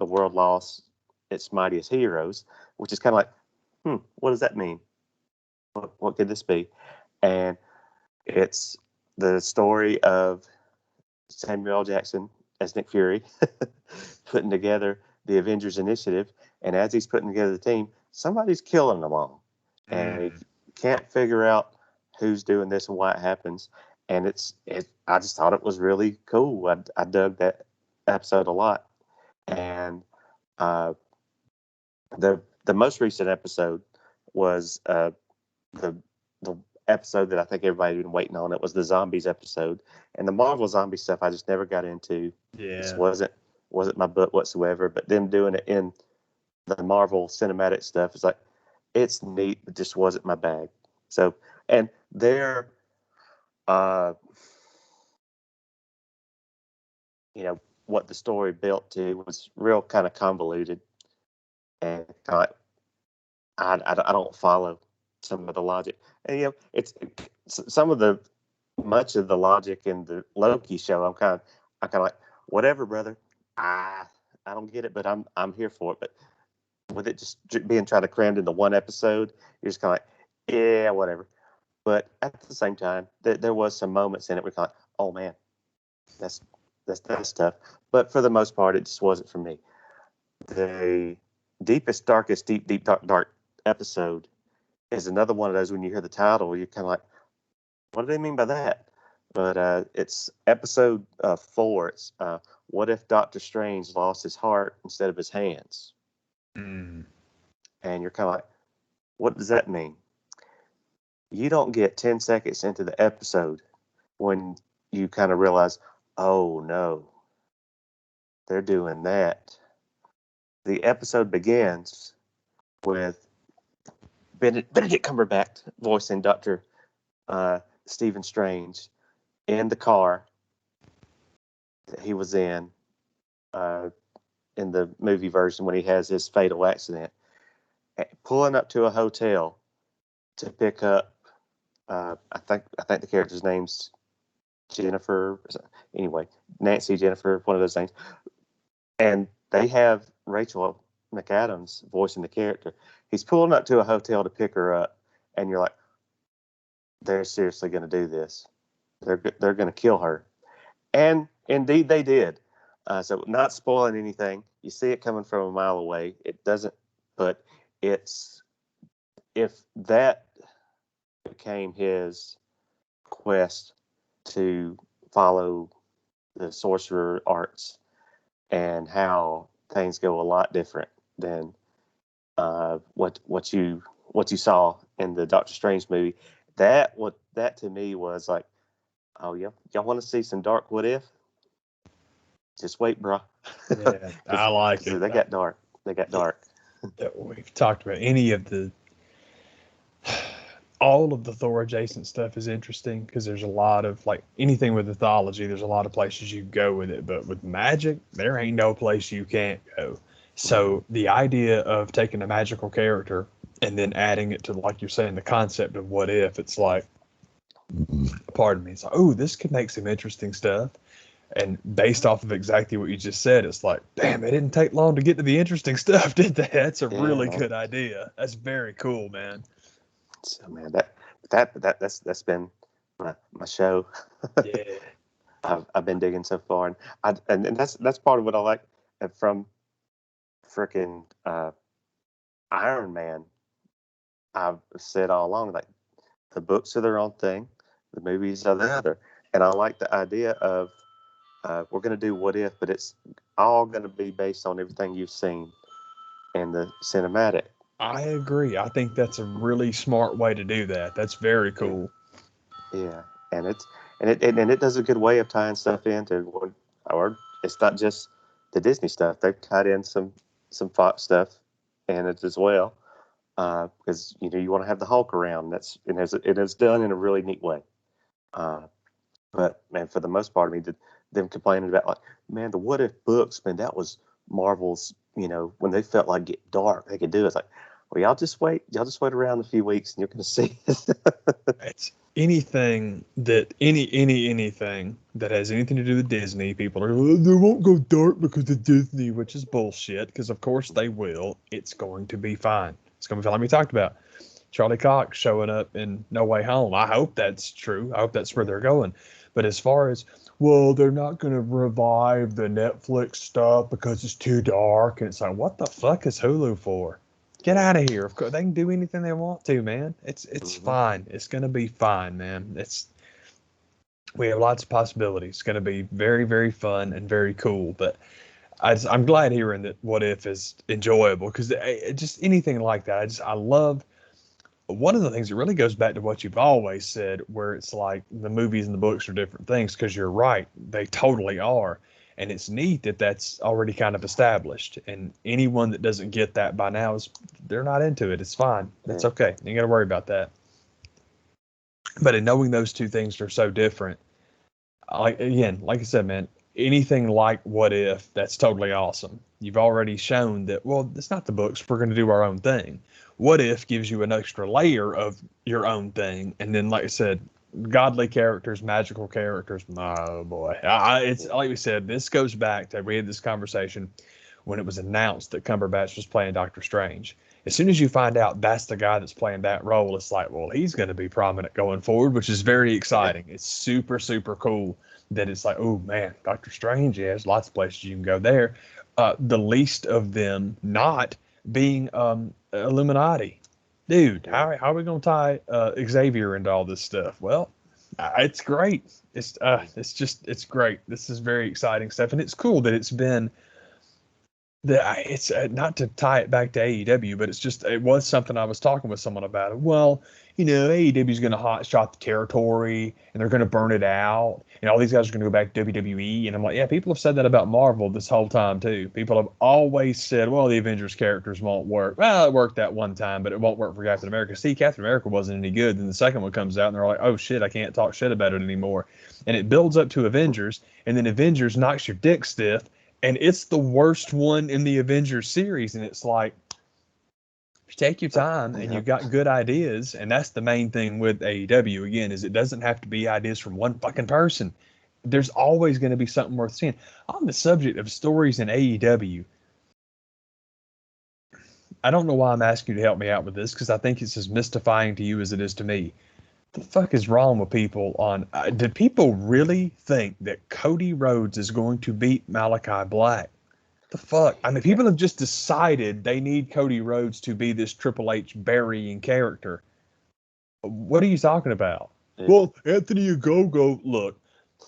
world lost its mightiest heroes, which is kind of like, what does that mean? What could this be? And it's the story of Samuel L. Jackson as Nick Fury putting together the Avengers Initiative, and as he's putting together the team, somebody's killing them all, and he can't figure out who's doing this and why it happens. And I just thought it was really cool. I dug that episode a lot, and the most recent episode was the episode that I think everybody had been waiting on. It was the zombies episode, and the Marvel zombie stuff I just never got into. Yeah. Just wasn't my book whatsoever. But them doing it in the Marvel cinematic stuff is like, it's neat, but just wasn't my bag. So, and their, you know, what the story built to was real kind of convoluted, and kind of, I don't follow some of the logic. And it's some of the much of the logic in the Loki show. I'm kind of like, whatever, brother. I don't get it, but I'm here for it. But with it just being tried to crammed into one episode, you're just kind of like, yeah, whatever. But at the same time, there was some moments in it where you're like, oh man, that's tough. But for the most part, it just wasn't for me. The deepest, darkest, deep, dark episode is another one of those when you hear the title, you're kind of like, what do they mean by that? But it's episode 4. It's what if Doctor Strange lost his heart instead of his hands? Mm. And you're kind of like, what does that mean? You don't get 10 seconds into the episode when you kind of realize, oh no, they're doing that. The episode begins with Benedict Cumberbatch voicing Dr. Stephen Strange in the car that he was in the movie version when he has his fatal accident, pulling up to a hotel to pick up. I think the character's name's Jennifer. Anyway, Nancy, Jennifer, one of those things. And they have Rachel McAdams voicing the character. He's pulling up to a hotel to pick her up, and you're like, they're seriously going to do this. They're going to kill her. And indeed they did. So not spoiling anything. You see it coming from a mile away. It doesn't, but it's, if that became his quest to follow the sorcerer arts and how things go a lot different than what you saw in the Doctor Strange movie. That to me was like, oh yeah, y'all want to see some dark what if? Just wait, bro. Yeah, I like it. They got dark. We've talked about all of the Thor adjacent stuff is interesting because there's a lot of, like, anything with mythology, there's a lot of places you go with it, but with magic, there ain't no place you can't go. So the idea of taking a magical character and then adding it to, like you're saying, the concept of what if, it's like, pardon me, it's like, oh, this could make some interesting stuff. And based off of exactly what you just said, it's like, damn, it didn't take long to get to the interesting stuff, did they? That's a really good idea. That's very cool, man. So man, that's been my show. Yeah. I've been digging so far, and that's part of what I like from freaking Iron Man. I've said all along, like, the books are their own thing, the movies are the other, and I like the idea of we're going to do what if, but it's all going to be based on everything you've seen in the cinematic. I agree. I think that's a really smart way to do that. That's very cool. Yeah, and it does a good way of tying stuff into, or it's not just the Disney stuff. They've tied in some Fox stuff in it as well, because you want to have the Hulk around. It is done in a really neat way. But man, for the most part, I mean, them complaining about, like, man, the what if books, man, that was Marvel's. When they felt like get dark, they could do it. It's like, well, y'all just wait around a few weeks, and you're going to see. It's anything that anything that has anything to do with Disney. People are, oh, they won't go dark because of Disney, which is bullshit. Because of course they will. It's going to be fine. It's going to be like we talked about. Charlie Cox showing up in No Way Home. I hope that's true. I hope that's where they're going. But as far as, well, they're not going to revive the Netflix stuff because it's too dark. And it's like, what the fuck is Hulu for? Get out of here. Of course, they can do anything they want to, man. It's fine. It's going to be fine, man. We have lots of possibilities. It's going to be very, very fun and very cool. But I'm glad hearing that What If is enjoyable, because just anything like that. I love one of the things that really goes back to what you've always said, where it's like the movies and the books are different things, because you're right, they totally are. And it's neat that that's already kind of established. And anyone that doesn't get that by now they're not into it. It's fine. That's okay. You ain't got to worry about that. But in knowing those two things are so different, like I said, man, anything like What If, that's totally awesome. You've already shown that, well, it's not the books. We're going to do our own thing. What If gives you an extra layer of your own thing. And then, like I said, godly characters, magical characters. Oh, boy. It's like we said, this goes back to, we had this conversation when it was announced that Cumberbatch was playing Doctor Strange. As soon as you find out that's the guy that's playing that role, it's like, well, he's going to be prominent going forward, which is very exciting. It's super, super cool that it's like, oh, man, Doctor Strange, yeah, there's lots of places you can go there. The least of them not being Illuminati. Dude, how are we going to tie Xavier into all this stuff? Well, it's great. It's great. This is very exciting stuff. And it's cool that it's been, it's not to tie it back to AEW, but it was something I was talking with someone about it. Well, AEW is going to hot shot the territory and they're going to burn it out, and all these guys are going to go back to WWE. And I'm like, yeah, people have said that about Marvel this whole time too. People have always said, well, the Avengers characters won't work. Well, it worked that one time, but it won't work for Captain America. See, Captain America wasn't any good. Then the second one comes out and they're like, oh shit, I can't talk shit about it anymore. And it builds up to Avengers, and then Avengers knocks your dick stiff. And it's the worst one in the Avengers series. And it's like, you take your time and you've got good ideas. And that's the main thing with AEW, again, is it doesn't have to be ideas from one fucking person. There's always going to be something worth seeing. On the subject of stories in AEW, I don't know why I'm asking you to help me out with this, because I think it's as mystifying to you as it is to me. The fuck is wrong with people on did people really think that Cody Rhodes is going to beat Malachi Black? The fuck? I mean, people have just decided they need Cody Rhodes to be this Triple H burying character. What are you talking about? Well, Anthony Ogogo, look,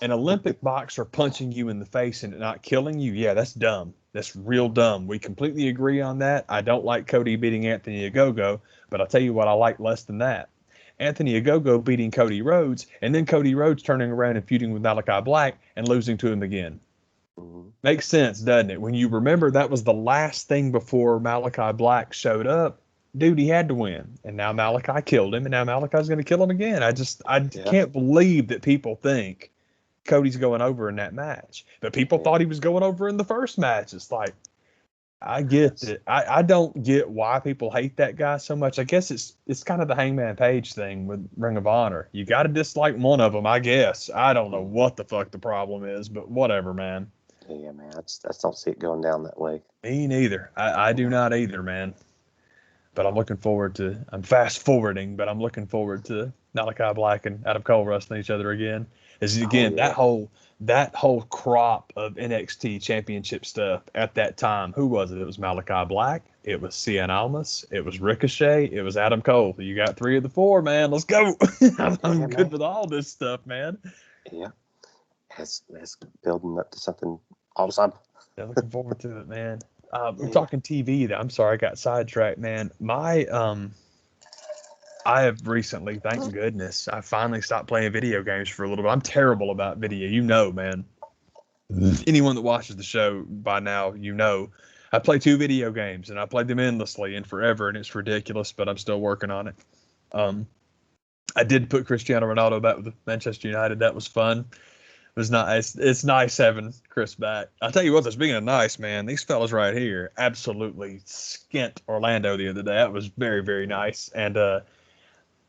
an Olympic boxer punching you in the face and not killing you, yeah, that's dumb. That's real dumb. We completely agree on that. I don't like Cody beating Anthony Ogogo, but I'll tell you what I like less than that. Anthony Ogogo beating Cody Rhodes, and then Cody Rhodes turning around and feuding with Malachi Black and losing to him again. Makes sense, doesn't it? When you remember that was the last thing before Malachi Black showed up, dude, he had to win. And now Malachi killed him, and now Malachi's going to kill him again. I can't believe that people think Cody's going over in that match. But people thought he was going over in the first match. It's like, I get it. I don't get why people hate that guy so much. I guess it's kind of the Hangman Page thing with Ring of Honor. You got to dislike one of them, I guess. I don't know what the fuck the problem is, but whatever, man. Yeah, man. I just don't see it going down that way. Me neither. I do not either, man. But I'm fast forwarding, but I'm looking forward to Malachi Black and Adam Cole wrestling each other again. That whole crop of NXT championship stuff at that time, who was it? It was Malachi Black. It was Cien Almas. It was Ricochet. It was Adam Cole. You got 3 of the 4, man. Let's go. I'm good with all this stuff, man. Yeah. It's building up to something awesome. Yeah, looking forward to it, man. We're talking TV. I'm sorry, I got sidetracked, man. I have recently, thank goodness, I finally stopped playing video games for a little bit. I'm terrible about video, man. Anyone that watches the show by now, I play 2 video games, and I played them endlessly and forever, and it's ridiculous, but I'm still working on it. I did put Cristiano Ronaldo back with Manchester United. That was fun. It was nice. It's nice having Chris back. I'll tell you what, speaking of nice, man, these fellas right here absolutely skint Orlando the other day. That was very, very nice. And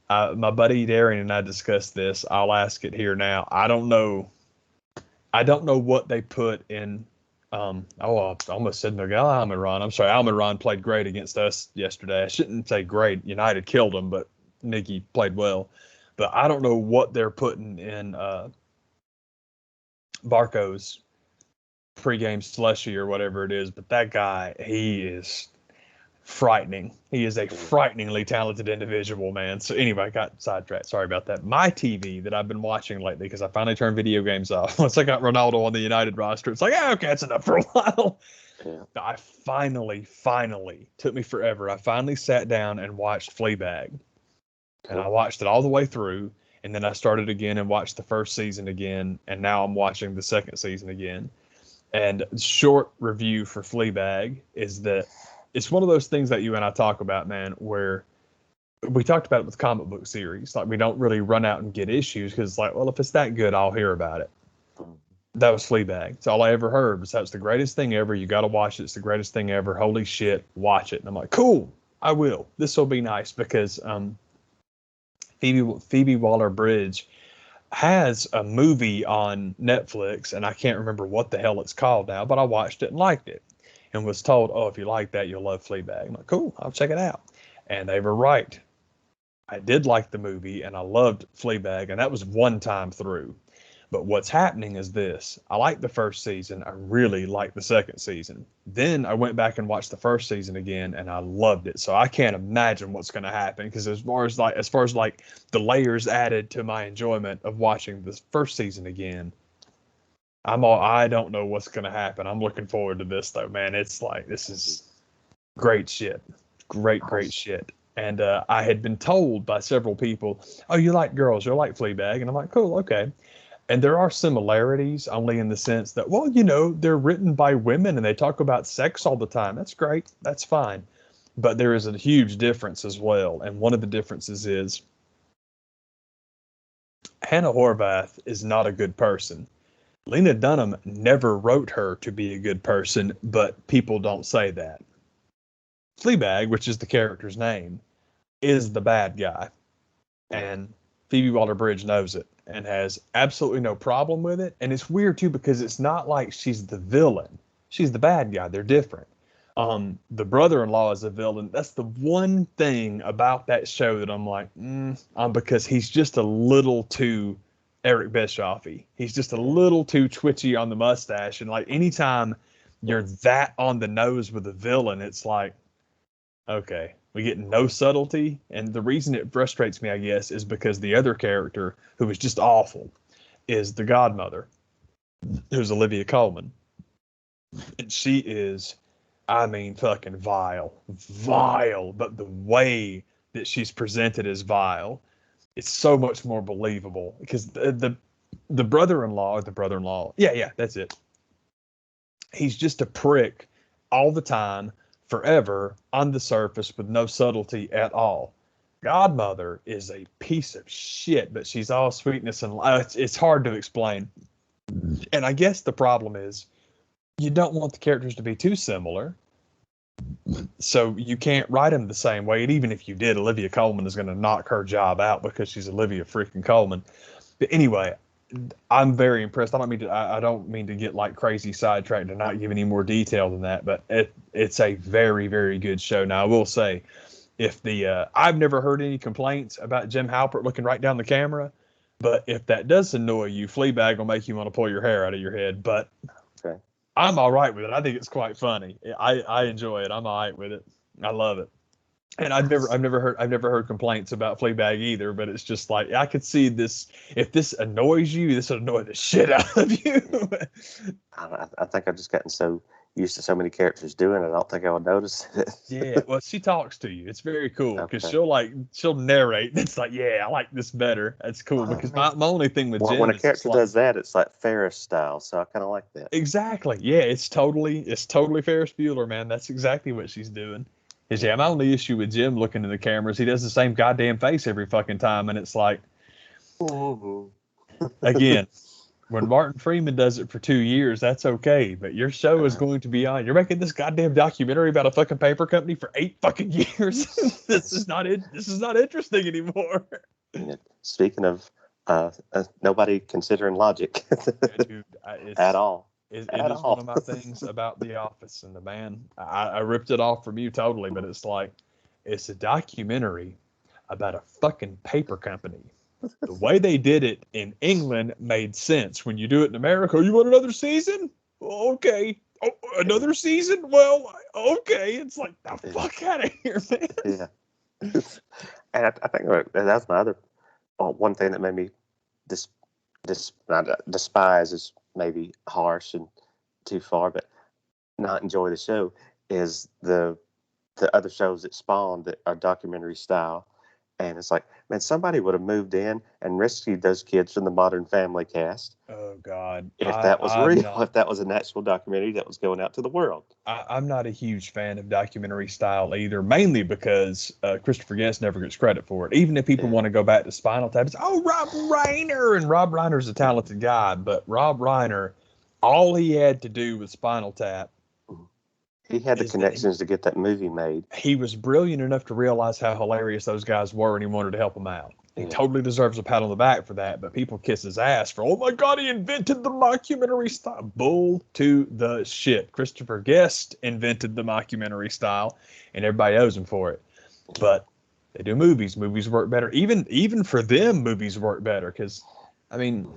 my buddy Darian and I discussed this. I'll ask it here now. I don't know what they put in. I almost said Miguel Almiron. I'm sorry, Almiron played great against us yesterday. I shouldn't say great. United killed him, but Nicky played well. But I don't know what they're putting in Barco's pregame slushy or whatever it is. But that guy, he is frightening. He is a frighteningly talented individual, man. So anyway, I got sidetracked. Sorry about that. My TV that I've been watching lately, because I finally turned video games off. Once I got Ronaldo on the United roster, it's like, okay, that's enough for a while. Yeah. I finally, took me forever. I finally sat down and watched Fleabag. and I watched it all the way through. And then I started again and watched the first season again, and now I'm watching the second season again. And short review for Fleabag is that it's one of those things that you and I talk about, man, where we talked about it with comic book series. Like, we don't really run out and get issues because, like, well, if it's that good, I'll hear about it. That was Fleabag. It's all I ever heard. So it's the greatest thing ever. You got to watch it. It's the greatest thing ever. Holy shit, watch it. And I'm like, cool, I will. This will be nice because Phoebe Waller-Bridge has a movie on Netflix, and I can't remember what the hell it's called now, but I watched it and liked it and was told, oh, if you like that, you'll love Fleabag. I'm like, cool, I'll check it out. And they were right. I did like the movie, and I loved Fleabag, and that was one time through. But what's happening is this. I liked the first season. I really liked the second season. Then I went back and watched the first season again, and I loved it. So I can't imagine what's going to happen, because as far as like the layers added to my enjoyment of watching the first season again, I don't know what's going to happen. I'm looking forward to this though, man. It's like, this is great shit. Great shit. And I had been told by several people, oh, you like girls, you'll like Fleabag. And I'm like, cool, okay. And there are similarities, only in the sense that, well, they're written by women and they talk about sex all the time. That's great. That's fine. But there is a huge difference as well. And one of the differences is Hannah Horvath is not a good person. Lena Dunham never wrote her to be a good person, but people don't say that. Fleabag, which is the character's name, is the bad guy. And Phoebe Waller-Bridge knows it and has absolutely no problem with it. And it's weird too, because it's not like she's the villain. She's the bad guy. They're different. The brother-in-law is a villain. That's the one thing about that show that I'm like, because he's just a little too Eric Bischoff-y. He's just a little too twitchy on the mustache. And like, anytime you're that on the nose with a villain, it's like, okay, we get no subtlety. And the reason it frustrates me, I guess, is because the other character, who is just awful, is the godmother, who's Olivia Colman. And she is, I mean, fucking vile. But the way that she's presented as vile, it's so much more believable. Because the brother-in-law, yeah, that's it. He's just a prick all the time, forever, on the surface, with no subtlety at all. Godmother is a piece of shit, but she's all sweetness and it's hard to explain. And I guess the problem is, you don't want the characters to be too similar, so you can't write them the same way. And even if you did, Olivia Colman is going to knock her job out because she's Olivia freaking Colman. But anyway, I'm very impressed. I don't mean to get like crazy sidetracked and not give any more detail than that, but it's a very, very good show. Now, I will say, if I've never heard any complaints about Jim Halpert looking right down the camera, but if that does annoy you, Fleabag will make you want to pull your hair out of your head. But Okay. I'm all right with it. I think it's quite funny. I enjoy it. I'm all right with it. I love it. And I've never heard complaints about Fleabag either, but it's just like, I could see this. If this annoys you, this would annoy the shit out of you. I think I've just gotten so used to so many characters doing it, I don't think I would notice it. Yeah, well, she talks to you. It's very cool because Okay. she'll narrate. It's like, yeah, I like this better. That's cool, because my only thing with Jen When a is, it's character like, does that, it's like Ferris style, so I kind of like that. exactly, yeah, it's totally Ferris Bueller, man. That's exactly what she's doing. Is, yeah, my only issue with Jim looking in the cameras, he does the same goddamn face every fucking time, and it's like, again, when Martin Freeman does it for 2 years, that's okay. But your show is going to be on. You're making this goddamn documentary about a fucking paper company for 8 fucking years. This is not it. This is not interesting anymore. Speaking of nobody considering logic Yeah, dude, at all. It At is one all. of my things about The Office, and the man, I ripped it off from you totally, but it's like, it's a documentary about a fucking paper company. The way they did it in England made sense. When you do it in America, you want another season? Okay. Oh, another season? Well, okay. It's like, the fuck out of here, man. Yeah. And I think that's my other one thing that made me not despise is maybe harsh and too far, but not enjoy the show is the other shows that spawned that are documentary style. And it's like, man, somebody would have moved in and rescued those kids from the Modern Family cast Oh God, if that was I'm real, not. if that was an actual documentary that was going out to the world. I'm not a huge fan of documentary style either, mainly because Christopher Guest never gets credit for it. Even if people Yeah. want to go back to Spinal Tap, it's Rob Reiner, and Rob Reiner's a talented guy, but Rob Reiner, all he had to do with Spinal Tap He had the is that connections to get that movie made. he was brilliant enough to realize how hilarious those guys were, and he wanted to help them out. He Yeah. totally deserves a pat on the back for that, but people kiss his ass for, oh my God, he invented the mockumentary style. Bull to the shit. Christopher Guest invented the mockumentary style, and everybody owes him for it. But they do movies. Movies work better. Even for them, movies work better because, I mean,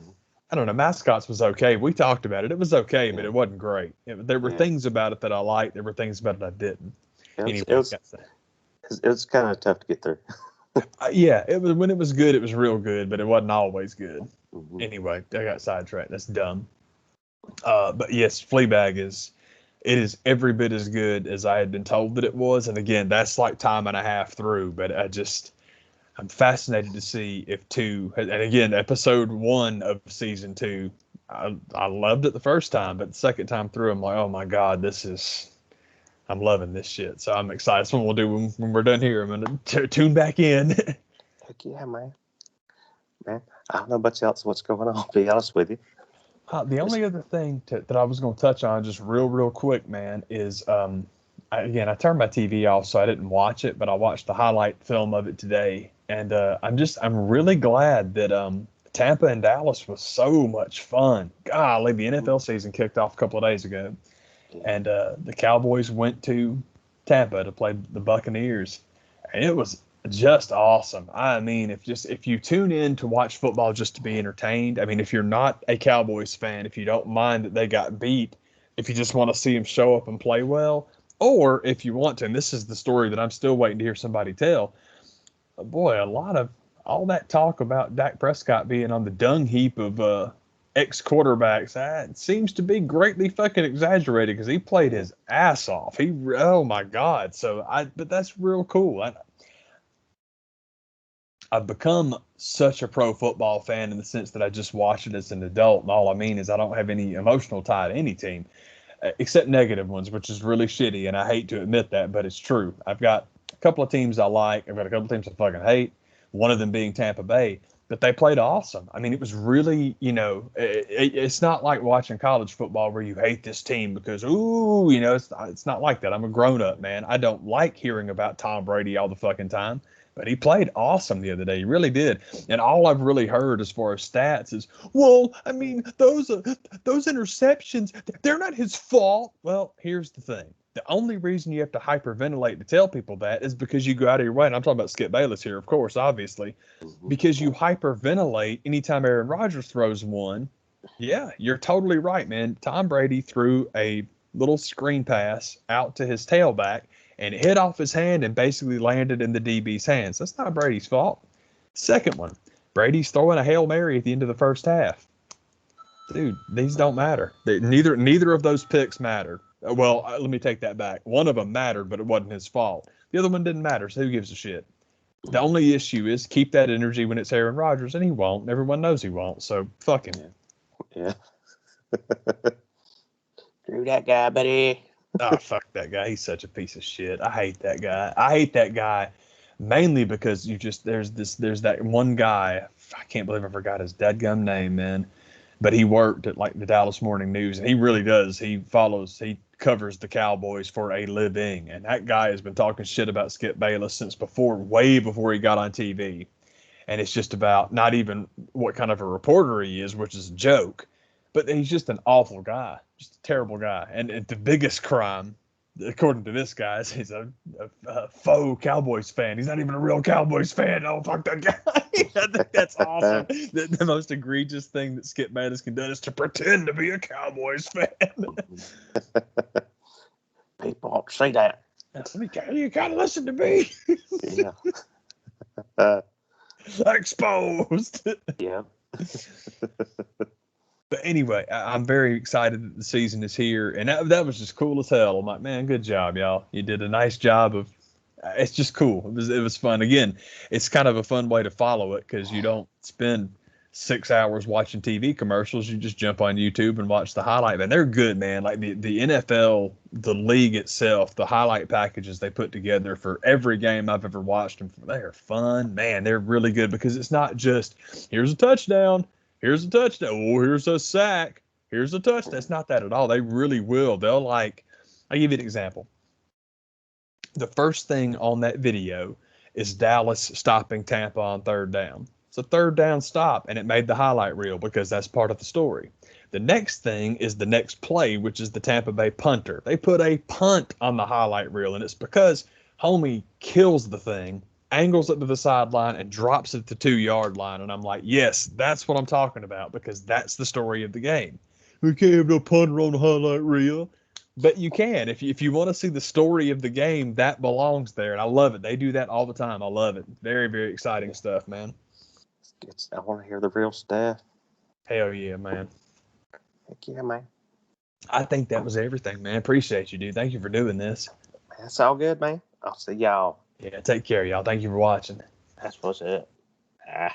I don't know. Mascots was okay. We talked about it. It was okay, but it wasn't great. There were Yeah. things about it that I liked. There were things about it I didn't. It was, Anyway, it was, it was kind of tough to get through. yeah, it was when it was good, it was real good, but it wasn't always good. Mhm. Anyway, I got sidetracked. That's dumb. But yes, Fleabag is every bit as good as I had been told that it was, and again, that's like time and a half through. But I'm fascinated to see if two, and again, episode 1 of season 2, I loved it the first time, but the second time through, I'm like, oh my God, I'm loving this shit. So I'm excited. That's what we'll do when we're done here. I'm going to tune back in. Heck yeah, man. Man, I don't know much else what's going on, to be honest with you. The only other thing that I was going to touch on just real quick, man, is I turned my TV off, so I didn't watch it, but I watched the highlight film of it today. And I'm really glad that Tampa and Dallas was so much fun. Golly, the NFL season kicked off a couple of days ago. And the Cowboys went to Tampa to play the Buccaneers, and it was just awesome. I mean, if you tune in to watch football just to be entertained, I mean, if you're not a Cowboys fan, if you don't mind that they got beat, if you just want to see them show up and play well, or if you want to, and this is the story that I'm still waiting to hear somebody tell. Boy, a lot of all that talk about Dak Prescott being on the dung heap of ex-quarterbacks, that seems to be greatly fucking exaggerated because he played his ass off. Oh my God. But that's real cool. I've become such a pro football fan in the sense that I just watch it as an adult. And all I mean is I don't have any emotional tie to any team except negative ones, which is really shitty. And I hate to admit that, but it's true. I've got a couple of teams I like. I've got a couple of teams I fucking hate. One of them being Tampa Bay. But they played awesome. I mean, it was really, it's not like watching college football where you hate this team because, ooh, it's not like that. I'm a grown up, man. I don't like hearing about Tom Brady all the fucking time, but he played awesome the other day. He really did. And all I've really heard as far as stats is, well, I mean, those interceptions, they're not his fault. Well, here's the thing. The only reason you have to hyperventilate to tell people that is because you go out of your way. And I'm talking about Skip Bayless here, of course, obviously, because you hyperventilate anytime Aaron Rodgers throws one. Yeah, you're totally right, man. Tom Brady threw a little screen pass out to his tailback and it hit off his hand and basically landed in the DB's hands. That's not Brady's fault. Second one, Brady's throwing a Hail Mary at the end of the first half. Dude, these don't matter. Neither of those picks matter. Well, let me take that back. One of them mattered, but it wasn't his fault. The other one didn't matter, so who gives a shit? The only issue is keep that energy when it's Aaron Rodgers, and he won't. Everyone knows he won't, so fuck him. Yeah. Screw that guy, buddy. Oh, fuck that guy. He's such a piece of shit. I hate that guy. I hate that guy mainly because there's that one guy. I can't believe I forgot his dadgum name, man. But he worked at like the Dallas Morning News, and he really does. He covers the Cowboys for a living, and that guy has been talking shit about Skip Bayless since way before he got on TV. And it's just about not even what kind of a reporter he is, which is a joke, but he's just an awful guy, just a terrible guy. And the biggest crime, according to this guy, is he's a faux Cowboys fan. He's not even a real Cowboys fan. Oh, fuck that guy. I think that's awesome. The most egregious thing that Skip Bayless can do is to pretend to be a Cowboys fan. People won't say that. You gotta listen to me. Yeah. Exposed. Yeah. But anyway, I'm very excited that the season is here, and that was just cool as hell. I'm like, man, good job, y'all. You did a nice job of. it's just cool. It was fun. Again, it's kind of a fun way to follow it because you don't spend 6 hours watching TV commercials. You just jump on YouTube and watch the highlight. And they're good, man. Like the NFL, the league itself, the highlight packages they put together for every game I've ever watched them. They are fun, man. They're really good because it's not just here's a touchdown, here's a touchdown, oh here's a sack, here's a touchdown. It's not that at all. They really will. They'll like. I'll give you an example. The first thing on that video is Dallas stopping Tampa on third down. It's a third down stop, and it made the highlight reel because that's part of the story. The next thing is the next play, which is the Tampa Bay punter. They put a punt on the highlight reel, and it's because homie kills the thing, angles it to the sideline, and drops it to the 2-yard line. And I'm like, yes, that's what I'm talking about because that's the story of the game. We can't have no punter on the highlight reel. But you can. If you want to see the story of the game, that belongs there. And I love it. They do that all the time. I love it. Very, very exciting stuff, man. I want to hear the real stuff. Hell yeah, man. Heck yeah, man. I think that was everything, man. Appreciate you, dude. Thank you for doing this. That's all good, man. I'll see y'all. Yeah, take care, y'all. Thank you for watching. That's what's up. Ah.